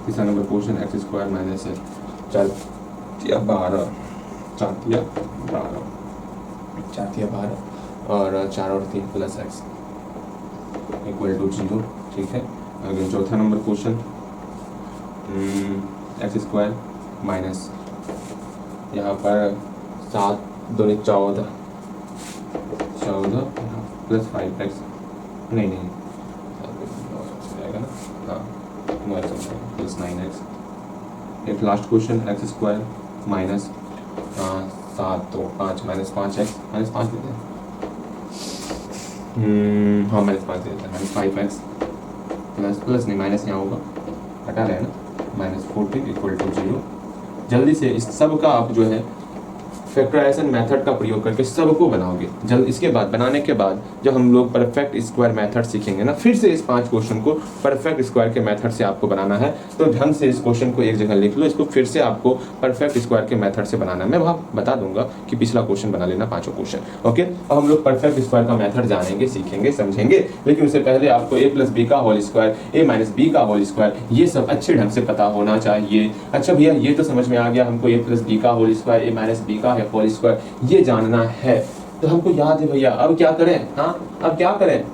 तीसरा नंबर क्वेश्चन x² - 4 या 12, 4 या 12, 4 या 12 और 4 और 3 + x = 0, ठीक है। अगले चौथा नंबर क्वेश्चन x² माइनस यहाँ पर 7 2 14 + 5x, नहीं जाएगा ना, हाँ + 9x। एक लास्ट क्वेश्चन x² माइनस 7 तो 5 - 5x -5 देते हैं, हाँ -5 देते हैं, -5x प्लस नहीं माइनस यहाँ होगा, हटा रहे हैं ना, -14 = 0। जल्दी से इस सब का आप जो है फैक्टराइजेशन मेथड का प्रयोग करके सबको बनाओगे। जल्द इसके बाद बनाने के बाद जब हम लोग परफेक्ट स्क्वायर मेथड सीखेंगे ना, फिर से इस 5 क्वेश्चन को परफेक्ट स्क्वायर के मेथड से आपको बनाना है। तो ढंग से इस क्वेश्चन को एक जगह लिख लो, इसको फिर से आपको परफेक्ट स्क्वायर के मेथड से बनाना है। मैं वहाँ बता दूंगा कि पिछला क्वेश्चन बना लेना, 5 क्वेश्चन, ओके। अब हम लोग परफेक्ट स्क्वायर का मेथड जानेंगे, सीखेंगे, समझेंगे, लेकिन उससे पहले आपको a + b का होल स्क्वायर, a - b का होल स्क्वायर, ये सब अच्छे ढंग से पता होना चाहिए। अच्छा भैया ये तो समझ में आ गया हमको, a + b का होल स्क्वायर, a - b का होल स्क्वायर, ये जानना है, तो हमको याद है भैया, अब क्या करें? हाँ अब क्या करें?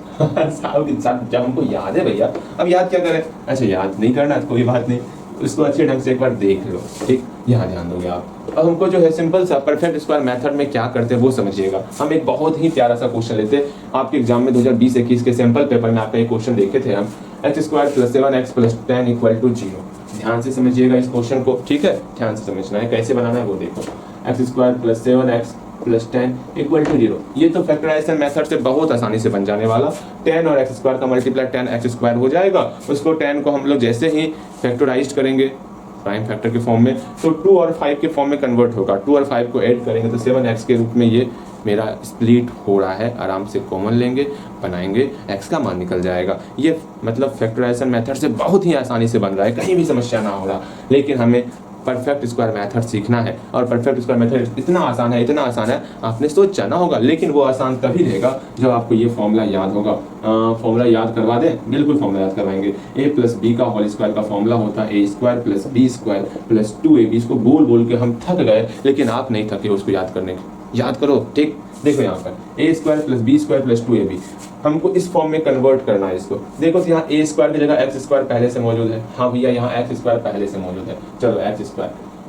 जब हमको याद है भैया, अब याद क्या करें? अच्छा याद नहीं करना तो कोई बात नहीं, उसको अच्छे ढंग से एक बार देख लो, ठीक, यहाँ ध्यान दोगे आप। अब हमको जो है सिंपल सा परफेक्ट स्क्वायर मेथड में क्या करते हैं वो समझिएगा। हम एक बहुत ही प्यारा सा क्वेश्चन लेते हैं, आपके एग्जाम में 2020-21 के सैंपल पेपर में आपका एक क्वेश्चन देखे थे हम, x² + 7x + 10 = 0। ध्यान से समझिएगा इस क्वेश्चन को, ठीक है, ध्यान से समझना है, कैसे बनाना है वो देखो। x² + 7x + 10 = 0। ये तो फैक्टराइजेशन मेथड से बहुत आसानी से बन जाने वाला। 10 और x² का मल्टीप्लाई 10x² हो जाएगा, उसको 10 को हम लोग जैसे ही फैक्टराइज करेंगे प्राइम फैक्टर के फॉर्म में, तो 2 और 5 के फॉर्म में कन्वर्ट होगा। 2 और 5 को ऐड करेंगे तो 7x के रूप में ये मेरा स्प्लिट हो रहा है। आराम से कॉमन लेंगे, बनाएंगे, x का मान निकल जाएगा। ये मतलब फैक्टराइजेशन मेथड से बहुत ही आसानी से बन रहा है, कहीं भी समस्या ना हो रहा। लेकिन हमें परफेक्ट स्क्वायर मेथड सीखना है, और परफेक्ट स्क्वायर मेथड इतना आसान है, आपने सोचा ना होगा, लेकिन वो आसान तभी रहेगा जब आपको ये फॉर्मूला याद होगा। फॉर्मूला याद करवा दें, बिल्कुल फॉर्मूला याद करवाएंगे। a + b का होल स्क्वायर का फॉर्मूला होता है a² + b² + 2ab। इसको बोल के हम थक गए, लेकिन आप नहीं थके उसको याद करने के, याद करो, ठीक। देखो यहाँ पर a² + b² + 2ab, हमको इस फॉर्म में कन्वर्ट करना है इसको। देखो तो यहाँ a² की जगह x² पहले से मौजूद है, हाँ भैया यहाँ x² पहले से मौजूद है, चलो x²,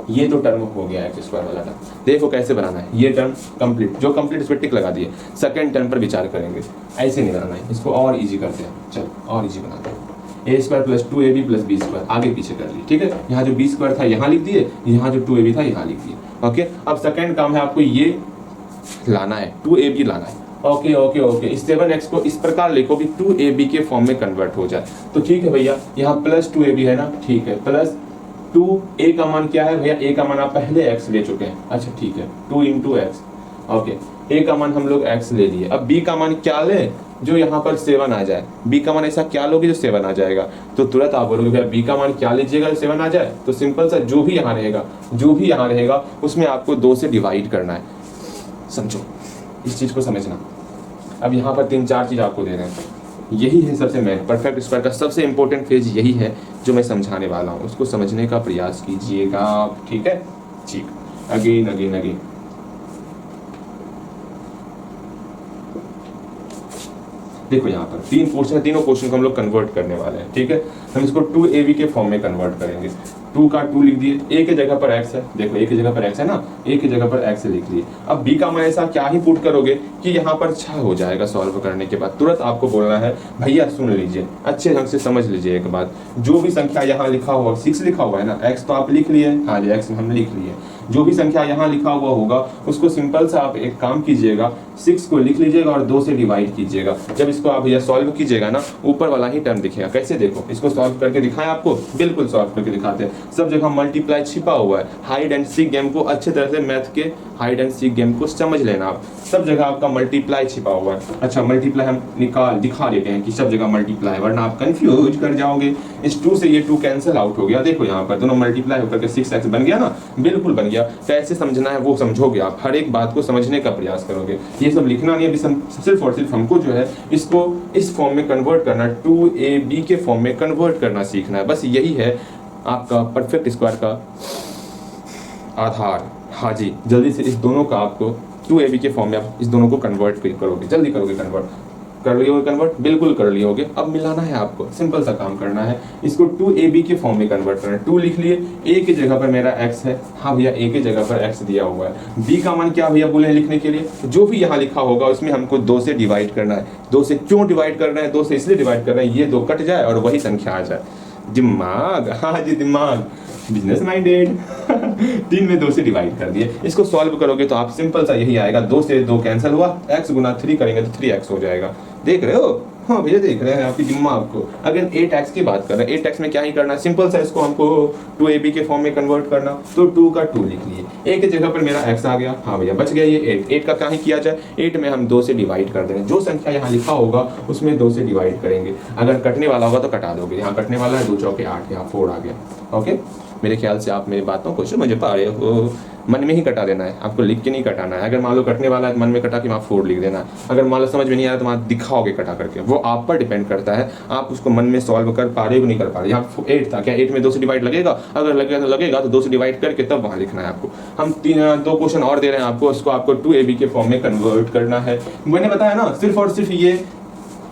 ये तो टर्म हो गया x² वाला टर्म। देखो कैसे बनाना है, ये टर्म कंप्लीट, जो कंप्लीट उस पर टिक लगा दिए। सेकंड टर्म पर विचार करेंगे, ऐसे नहीं बनाना है, इसको और इजी करते हैं, चलो और इजी बनाते हैं। a² + 2ab + b² आगे पीछे कर लिए, ठीक है। यहाँ जो b² था यहाँ लिख दिए, यहाँ जो 2ab था यहाँ लिख दिए, ओके। अब सेकंड काम है आपको ये लाना है, 2ab लाना है, ओके। इस 7x को इस प्रकार लिखो कि 2ab के फॉर्म में कन्वर्ट हो जाए। तो ठीक है भैया, यहाँ +2ab है ना, ठीक है, +2a का मान क्या है भैया, a का मान आप पहले x ले चुके हैं, अच्छा ठीक है, 2 × x, ओके। a का मान हम लोग x ले लिए, अब b का मान क्या लें, जो यहाँ पर 7 आ जाए। b का मान ऐसा क्या लोगे जो 7 आ जाएगा, तो तुरंत आप बोलोगे भैया b का मान क्या लीजिएगा जो 7 आ जाए, तो सिंपल सा जो भी यहाँ रहेगा उसमें आपको 2 से डिवाइड करना है, समझो इस चीज को समझना। अब यहाँ पर 3-4 चीज आपको दे रहे हैं, यही है सबसे मेन परफेक्ट स्क्वायर का सबसे इंपॉर्टेंट फेज, यही है जो मैं समझाने वाला हूँ, उसको समझने का प्रयास कीजिएगा, ठीक है, ठीक। अगेन देखो यहाँ पर 3 क्वेश्चन है, तीनों क्वेश्चन को हम लोग कन्वर्ट करने वाले हैं, ठीक है। हम इसको 2ab के फॉर्म में कन्वर्ट करेंगे। 2 का 2 लिख दिए, a के जगह पर x है, देखो a की जगह पर x है ना, a की जगह पर x लिख लिए। अब b का मान ऐसा क्या ही पुट करोगे कि यहाँ पर 6 हो जाएगा। सॉल्व करने के बाद तुरंत आपको बोलना है भैया सुन लीजिए, अच्छे ढंग से समझ लीजिए एक बात, जो भी संख्या यहाँ लिखा हुआ 6 लिखा हुआ है ना, x तो आप लिख लिए, हाँ जी x हमने लिख लिए, जो भी संख्या यहाँ लिखा हुआ होगा उसको सिंपल सा आप एक काम कीजिएगा, 6 को लिख लीजिएगा और 2 से डिवाइड कीजिएगा। जब इसको आप भैया सॉल्व कीजिएगा ना, ऊपर वाला ही टर्म दिखेगा। कैसे, देखो इसको सॉल्व करके दिखाएं आपको, बिल्कुल सॉल्व करके दिखाते हैं। सब जगह मल्टीप्लाई छिपा हुआ है, हाइड एंड सीक गेम को अच्छे तरह से, मैथ के हाइड एंड सीक गेम को समझ लेना आप, सब जगह आपका मल्टीप्लाई छिपा हुआ है। अच्छा मल्टीप्लाई हम दिखा देते हैं कि सब जगह मल्टीप्लाई, वरना आप कंफ्यूज कर जाओगे। इस 2 से ये 2 कैंसिल आउट हो गया, देखो यहाँ पर दोनों मल्टीप्लाई होकर के 6x बन गया ना, बिल्कुल बन गया। कैसे समझना है वो समझोगे आप, हर एक बात को समझने का प्रयास करोगे, ये सब लिखना नहीं, अभी सिर्फ और सिर्फ हमको जो है इसको इस फॉर्म में कन्वर्ट करना, 2ab के फॉर्म में कन्वर्ट करना सीखना है, बस यही है आपका परफेक्ट स्क्वायर का आधार। हाँ जी, जल्दी से इस दोनों का आपको 2ab के फॉर्म में आप इस दोनों को कन्वर्ट करोगे, जल्दी करोगे कन्वर्ट, कर लियोगे कन्वर्ट, बिल्कुल कर लियोगे। अब मिलाना है आपको, सिंपल सा काम करना है, इसको 2ab के फॉर्म में कन्वर्ट करना है। 2 लिख लिए, a की जगह पर मेरा x है, हाँ भैया a की जगह पर x दिया हुआ है। b का मान क्या भैया बोले लिखने के लिए, जो भी यहाँ लिखा होगा उसमें हमको 2 से डिवाइड करना है। 2 से क्यों डिवाइड करना है, 2 से इसलिए डिवाइड करना है ये 2 कट जाए और वही संख्या आ जाए। दिमाग, हाँ जी दिमाग, बिजनेस माइंडेड। 3 में 2 से डिवाइड कर दिए, इसको सॉल्व करोगे तो आप सिंपल सा यही आएगा, 2 से 2 कैंसिल हुआ, x गुना 3 करेंगे तो 3x हो जाएगा। देख रहे हो, हाँ भैया देख रहे हैं आपकी दिमाग को। अगर 8x की बात कर रहे हैं, 8x में क्या ही करना है, सिंपल सा इसको हमको 2ab के फॉर्म में कन्वर्ट करना, तो 2 का 2 लिख लिए, a की जगह पर मेरा x आ गया, हाँ भैया बच गया ये 8 का क्या ही किया जाए, 8 में हम 2 से डिवाइड कर देंगे, जो संख्या यहाँ लिखा होगा उसमें 2 से डिवाइड करेंगे। अगर कटने वाला होगा तो कटा दोगे, यहाँ कटने वाला है 2 चौके 8, यहाँ 4 आ गया। ओके, मेरे ख्याल से आप मेरी बातों को समझ पा रहे हो, मन में ही कटा देना है, आपको लिख के नहीं कटाना है। अगर मान लो कटने वाला है तो मन में कटा के वहाँ 4 लिख देना है, अगर मान लो समझ में नहीं आ रहा तो वहाँ दिखाओगे कटा करके, वो आप पर डिपेंड करता है, आप उसको मन में सॉल्व कर पा रहे हो नहीं कर पा रहे। यहाँ 8 था, क्या 8 में 2 से डिवाइड लगेगा, अगर लगेगा तो 2 से डिवाइड करके तब वहाँ लिखना है आपको। हम 2 क्वेश्चन और दे रहे हैं आपको, उसको आपको 2ab के फॉर्म में कन्वर्ट करना है। मैंने बताया ना, सिर्फ और सिर्फ ये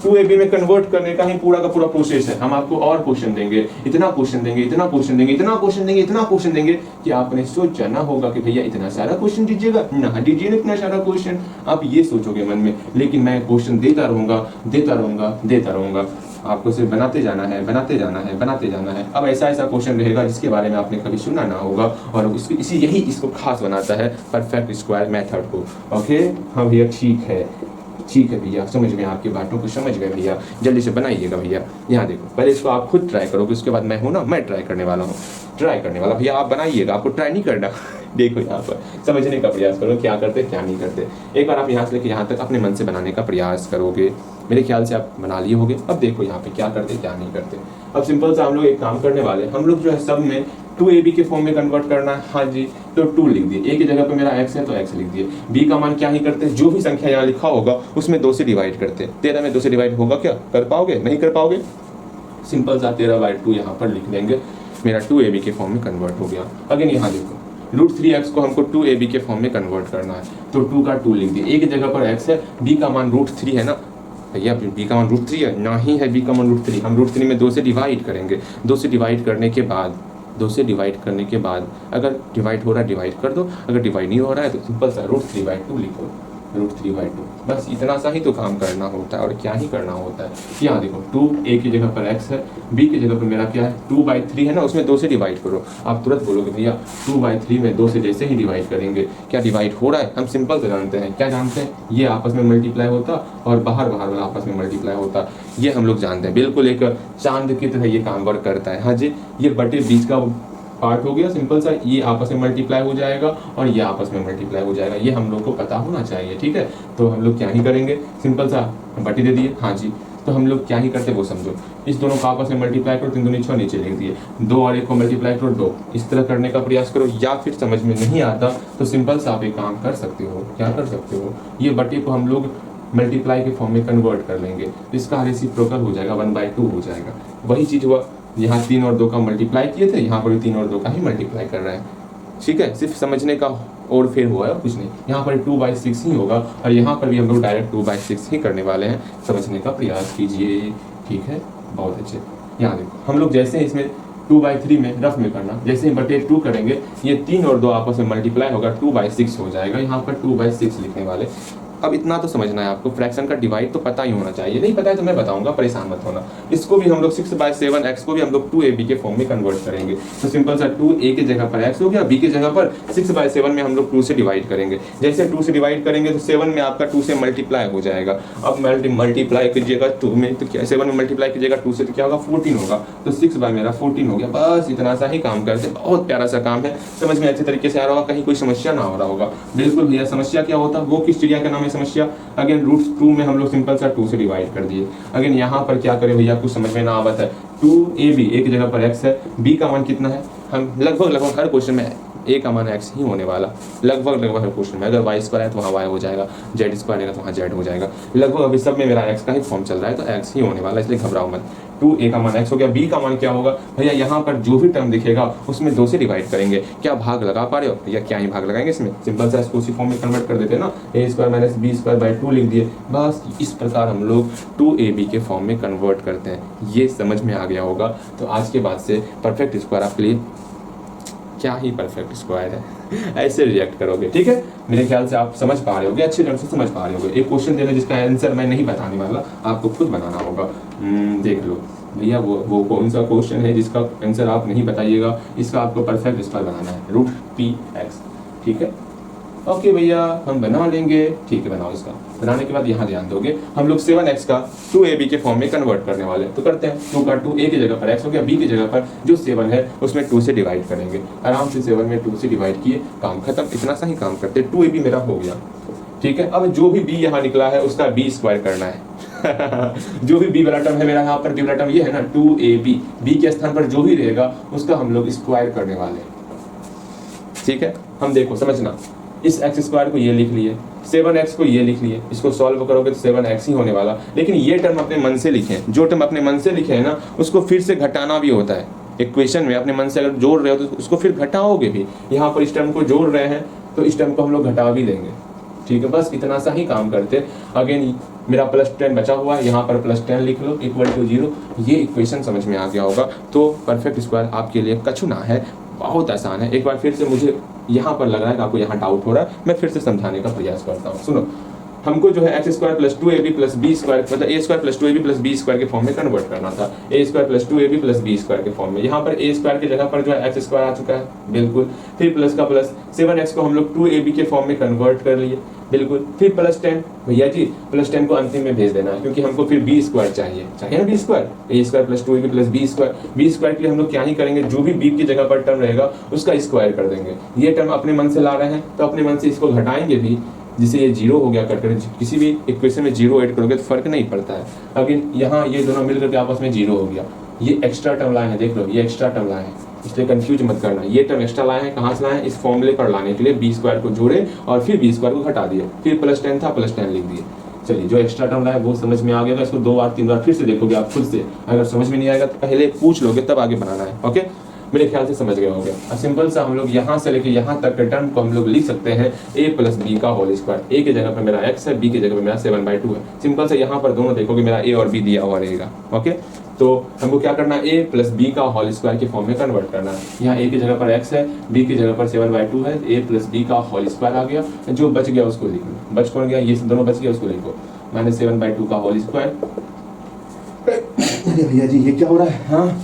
2ab में कन्वर्ट करने का ही पूरा का पूरा प्रोसेस है। हम आपको और क्वेश्चन देंगे, इतना क्वेश्चन देंगे, इतना क्वेश्चन देंगे, इतना क्वेश्चन देंगे, इतना क्वेश्चन देंगे कि आपने सोचा ना होगा कि भैया इतना सारा क्वेश्चन दीजिएगा, ना दीजिए ना इतना सारा क्वेश्चन, आप ये सोचोगे मन में, लेकिन मैं क्वेश्चन देता रहूंगा, देता रहूंगा, देता रहूंगा, आपको सिर्फ बनाते जाना है, बनाते जाना है, बनाते जाना है। अब ऐसा ऐसा क्वेश्चन रहेगा जिसके बारे में आपने कभी सुना ना होगा, और यही इसको खास बनाता है परफेक्ट स्क्वायर मेथड को। ओके, हाँ भैया ठीक है भैया, समझ गए, आपकी बातों को समझ गए भैया, जल्दी से बनाइएगा भैया। यहाँ देखो, पहले इसको आप खुद ट्राई करोगे, उसके बाद मैं हूँ ना, मैं ट्राई करने वाला भैया, आप बनाइएगा, आपको ट्राई नहीं करना। देखो यहाँ पर समझने का प्रयास करो, क्या करते क्या नहीं करते। एक बार आप यहाँ से लेकर यहाँ तक अपने मन से बनाने का प्रयास करोगे, मेरे ख्याल से आप बना लिए होगे। अब देखो यहाँ पे क्या करते क्या नहीं करते। अब सिंपल सा हम लोग एक काम करने वाले, हम लोग जो है सब में 2ab के फॉर्म में कन्वर्ट करना है। हाँ जी, तो 2 लिख दिए, a की जगह पे मेरा x है तो x लिख दिए। b का मान क्या ही करते हैं, जो भी संख्या यहाँ लिखा होगा उसमें 2 से डिवाइड करते हैं। 13 में 2 से डिवाइड होगा क्या, कर पाओगे, नहीं कर पाओगे, सिंपल सा 13/2 यहाँ पर लिख देंगे, मेरा 2ab के फॉर्म में कन्वर्ट हो गया। अगेन यहाँ देखो, √3x को हमको 2ab के फॉर्म में कन्वर्ट करना है, तो 2 का 2 लिख दिए, a की जगह पर x है, b का मान √3 है ना भैया, b का मान √3 है, ना ही है b का मान √3, हम √3 में 2 से डिवाइड करेंगे। 2 से डिवाइड करने के बाद अगर डिवाइड हो रहा है डिवाइड कर दो, अगर डिवाइड नहीं हो रहा है तो सिंपल सा √3/2 लिखो, √3/2, बस इतना सा ही तो काम करना होता है, और क्या ही करना होता है। यहाँ देखो 2 a की जगह पर x है, b की जगह पर मेरा क्या है 2/3 है ना, उसमें 2 से डिवाइड करो। आप तुरंत बोलोगे भैया 2/3 में 2 से जैसे ही डिवाइड करेंगे क्या डिवाइड हो रहा है, हम सिंपल से जानते हैं, क्या जानते हैं, ये आपस में मल्टीप्लाई होता और बाहर वाला आपस में मल्टीप्लाई होता, ये हम लोग जानते हैं, बिल्कुल एक चांद की तरह ये काम वर्क करता है। हाँ जी, ये बटे बीच का पार्ट हो गया, सिंपल सा, ये आपस में मल्टीप्लाई हो जाएगा और ये आपस में मल्टीप्लाई हो जाएगा, ये हम लोग को पता होना चाहिए, ठीक है। तो हम लोग क्या ही करेंगे, सिंपल सा बटी दे दिए, हाँ जी, तो हम लोग क्या ही करते वो समझो, इस दोनों को आपस में मल्टीप्लाई करो, 3 दूनी 6 नीचे लिख दिए, 2 और 1 को मल्टीप्लाई करो 2, इस तरह करने का प्रयास करो। या फिर समझ में नहीं आता तो सिंपल सा आप एक काम कर सकते हो, क्या कर सकते हो, ये बटे को हम लोग मल्टीप्लाई के फॉर्म में कन्वर्ट कर लेंगे, इसका रेसिप्रोकल हो जाएगा, 1/2 हो जाएगा। वही चीज़ हुआ, यहाँ 3 और 2 का मल्टीप्लाई किए थे, यहाँ पर भी 3 और 2 का ही मल्टीप्लाई कर रहे हैं, ठीक है, सिर्फ समझने का और फिर हुआ है कुछ नहीं। यहाँ पर 2/6 ही होगा और यहाँ पर भी हम लोग डायरेक्ट 2/6 ही करने वाले हैं, समझने का प्रयास कीजिए, ठीक है, बहुत अच्छे। यहाँ देखो, हम लोग जैसे इसमें 2/3 में रफ में करना, जैसे ही बटे 2 करेंगे, ये 3 और 2 आपस में मल्टीप्लाई होगा, 2/6 हो जाएगा, यहाँ पर 2/6 लिखने वाले। अब इतना तो समझना है आपको, फ्रैक्शन का डिवाइड तो पता ही होना चाहिए, नहीं पता है तो मैं बताऊंगा, परेशान मत होना। इसको भी हम लोग 6/7 x को भी हम लोग 2ab के फॉर्म में कन्वर्ट करेंगे, तो सिंपल सा 2a की जगह पर x हो गया, b की जगह पर 6/7 में हम लोग 2 से डिवाइड करेंगे, जैसे 2 से डिवाइड करेंगे तो 7 में आपका 2 से मल्टीप्लाई हो जाएगा। अब मल्टीप्लाई कीजिएगा 2 में तो क्या, 7 में मल्टीप्लाई कीजिएगा 2 से तो क्या होगा 14 होगा, तो 6/14 हो गया, बस इतना सा ही काम करते, बहुत प्यारा सा काम है, समझ में अच्छे तरीके से आ रहा होगा, कहीं कोई समस्या ना हो रहा होगा। बिल्कुल भैया, समस्या क्या होता है, वो किस चिड़िया का नाम है समस्या। अगेन √2 में हम लोग सिंपल सा 2 से डिवाइड कर दिए। अगेन यहाँ पर क्या करें भैया, कुछ समझ में ना आवत है, 2ab a की जगह पर x है, b का मान कितना है, हम लगभग हर क्वेश्चन में a का मान x ही होने वाला, लगभग हर क्वेश्चन में। अगर y स्क्वायर है तो वहाँ y हो जाएगा, z स्क्वायर है तो वहाँ z हो जाएगा, लगभग अभी सब में मेरा x का ही फॉर्म चल रहा है तो x ही होने वाला, इसलिए घबराओ मत। 2a का मान x हो गया, b का मान क्या होगा भैया, यहाँ पर जो भी टर्म दिखेगा उसमें 2 से डिवाइड करेंगे। क्या भाग लगा पा रहे हो भैया, क्या ही भाग लगाएंगे इसमें, सिंपल सा इसको उसी फॉर्म में कन्वर्ट कर देते हैं ना, a square minus b square by 2 लिख दिए, बस इस प्रकार हम लोग 2ab के फॉर्म में कन्वर्ट करते हैं। ये समझ में आ गया होगा। तो आज के बाद से परफेक्ट स्क्वायर आपके लिए क्या ही परफेक्ट स्क्वायर है ऐसे रिएक्ट करोगे, ठीक है। मेरे ख्याल से आप समझ पा रहे होगे, अच्छे ढंग से समझ पा रहे होगे। एक क्वेश्चन देना जिसका आंसर मैं नहीं बताने वाला, आपको खुद बनाना होगा। देख लो भैया, वो कौन सा क्वेश्चन है जिसका आंसर आप नहीं बताइएगा, इसका आपको परफेक्ट स्क्वायर बनाना है, √px, ठीक है। ओके भैया, हम बना लेंगे, ठीक है बनाओ। इसका बनाने के बाद यहाँ ध्यान दोगे, हम लोग 7x का 2ab के फॉर्म में कन्वर्ट करने वाले, तो करते हैं। 2 का 2 a की जगह पर x हो गया, b की जगह पर जो 7 है उसमें 2 से डिवाइड करेंगे, आराम से 7 में 2 से डिवाइड किए, काम खत्म। इतना सा ही काम करते, 2ab मेरा हो गया, ठीक है। अब जो भी b यहाँ निकला है उसका b स्क्वायर करना है जो भी b वाला टर्म है मेरा यहाँ पर, b वाला टर्म ये है ना 2ab, b के स्थान पर जो भी रहेगा उसका हम लोग स्क्वायर करने वाले हैं, ठीक है। हम देखो समझना, इस x स्क्वायर को ये लिख लिए, 7x को ये लिख लिए, इसको सॉल्व करोगे तो 7x ही होने वाला। लेकिन ये टर्म अपने मन से लिखें, जो टर्म अपने मन से लिखे है ना उसको फिर से घटाना भी होता है। इक्वेशन में अपने मन से अगर जोड़ रहे हो तो उसको फिर घटाओगे भी। यहाँ पर इस टर्म को जोड़ रहे हैं तो इस टर्म को हम लोग घटा भी देंगे, ठीक है। बस इतना सा ही काम करते। अगेन मेरा +10 बचा हुआ है, यहाँ पर +10 लिख लो, = 0। ये इक्वेशन समझ में आ गया होगा। तो परफेक्ट स्क्वायर आपके लिए कछुना है, बहुत आसान है। एक बार फिर से, मुझे यहाँ पर लग रहा है कि आपको यहाँ डाउट हो रहा है, मैं फिर से समझाने का प्रयास करता हूँ। सुनो, हमको जो है x square plus 2ab plus b square, मतलब a square plus 2ab plus b square के फॉर्म में कन्वर्ट करना था, a square plus 2ab plus b square के फॉर्म में। यहाँ पर a स्क्वायर की जगह पर जो है x स्क्वायर आ चुका है, बिल्कुल। फिर प्लस का प्लस, 7x को हम लोग 2ab के फॉर्म में कन्वर्ट कर लिए, बिल्कुल। फिर +10, भैया जी +10 को अंतिम में भेज देना है, क्योंकि हमको फिर b स्क्वायर चाहिए ना, b square, a square plus 2ab plus b square. b square के लिए हम लोग क्या ही करेंगे, जो भी b की जगह पर टर्म रहेगा उसका स्क्वायर कर देंगे। ये टर्म अपने मन से ला रहे हैं तो अपने मन से इसको घटाएंगे भी, जिसे ये 0 हो गया। कट किसी भी इक्वेशन में 0 ऐड करोगे तो फर्क नहीं पड़ता है। अगर यहाँ ये दोनों मिलकर के आपस में 0 हो गया, ये एक्स्ट्रा टर्म लाए हैं, देख लो ये एक्स्ट्रा टर्म लाए हैं, इसलिए कंफ्यूज मत करना। ये टर्म एक्स्ट्रा लाए हैं, कहाँ से लाए हैं, इस फॉर्मूले पर लाने के लिए b स्क्वायर को जोड़े और फिर b स्क्वायर को घटा दिए, फिर +10 था +10 लिख दिए। चलिए, जो एक्स्ट्रा टर्म लाए वो समझ में आ गया, इसको 2 बार 3 बार फिर से देखोगे आप खुद से। अगर समझ में नहीं आएगा तो पहले पूछ लोगे, तब आगे बनाना है। ओके, मेरे ख्याल से समझ गए होंगे। अब सिंपल सा हम लोग यहाँ से लेके यहाँ तक के टर्म को हम लोग लिख सकते हैं a प्लस b का होल स्क्वायर। a की जगह पर मेरा x है, b की जगह पर मेरा 7/2 है। सिंपल से यहाँ पर दोनों देखोगे मेरा a और b दिया हुआ रहेगा। ओके, तो हमको क्या करना है, a प्लस b का होल स्क्वायर के फॉर्म में कन्वर्ट करना है। यहाँ a की जगह पर x है, b की जगह पर 7/2 है, a प्लस b का होल स्क्वायर आ गया। जो बच गया उसको लिख लो, बच कौन गया, ये दोनों बच गया, उसको लिखो -7/2 का होल स्क्वायर। अरे भैया जी ये क्या हो रहा है, हाँ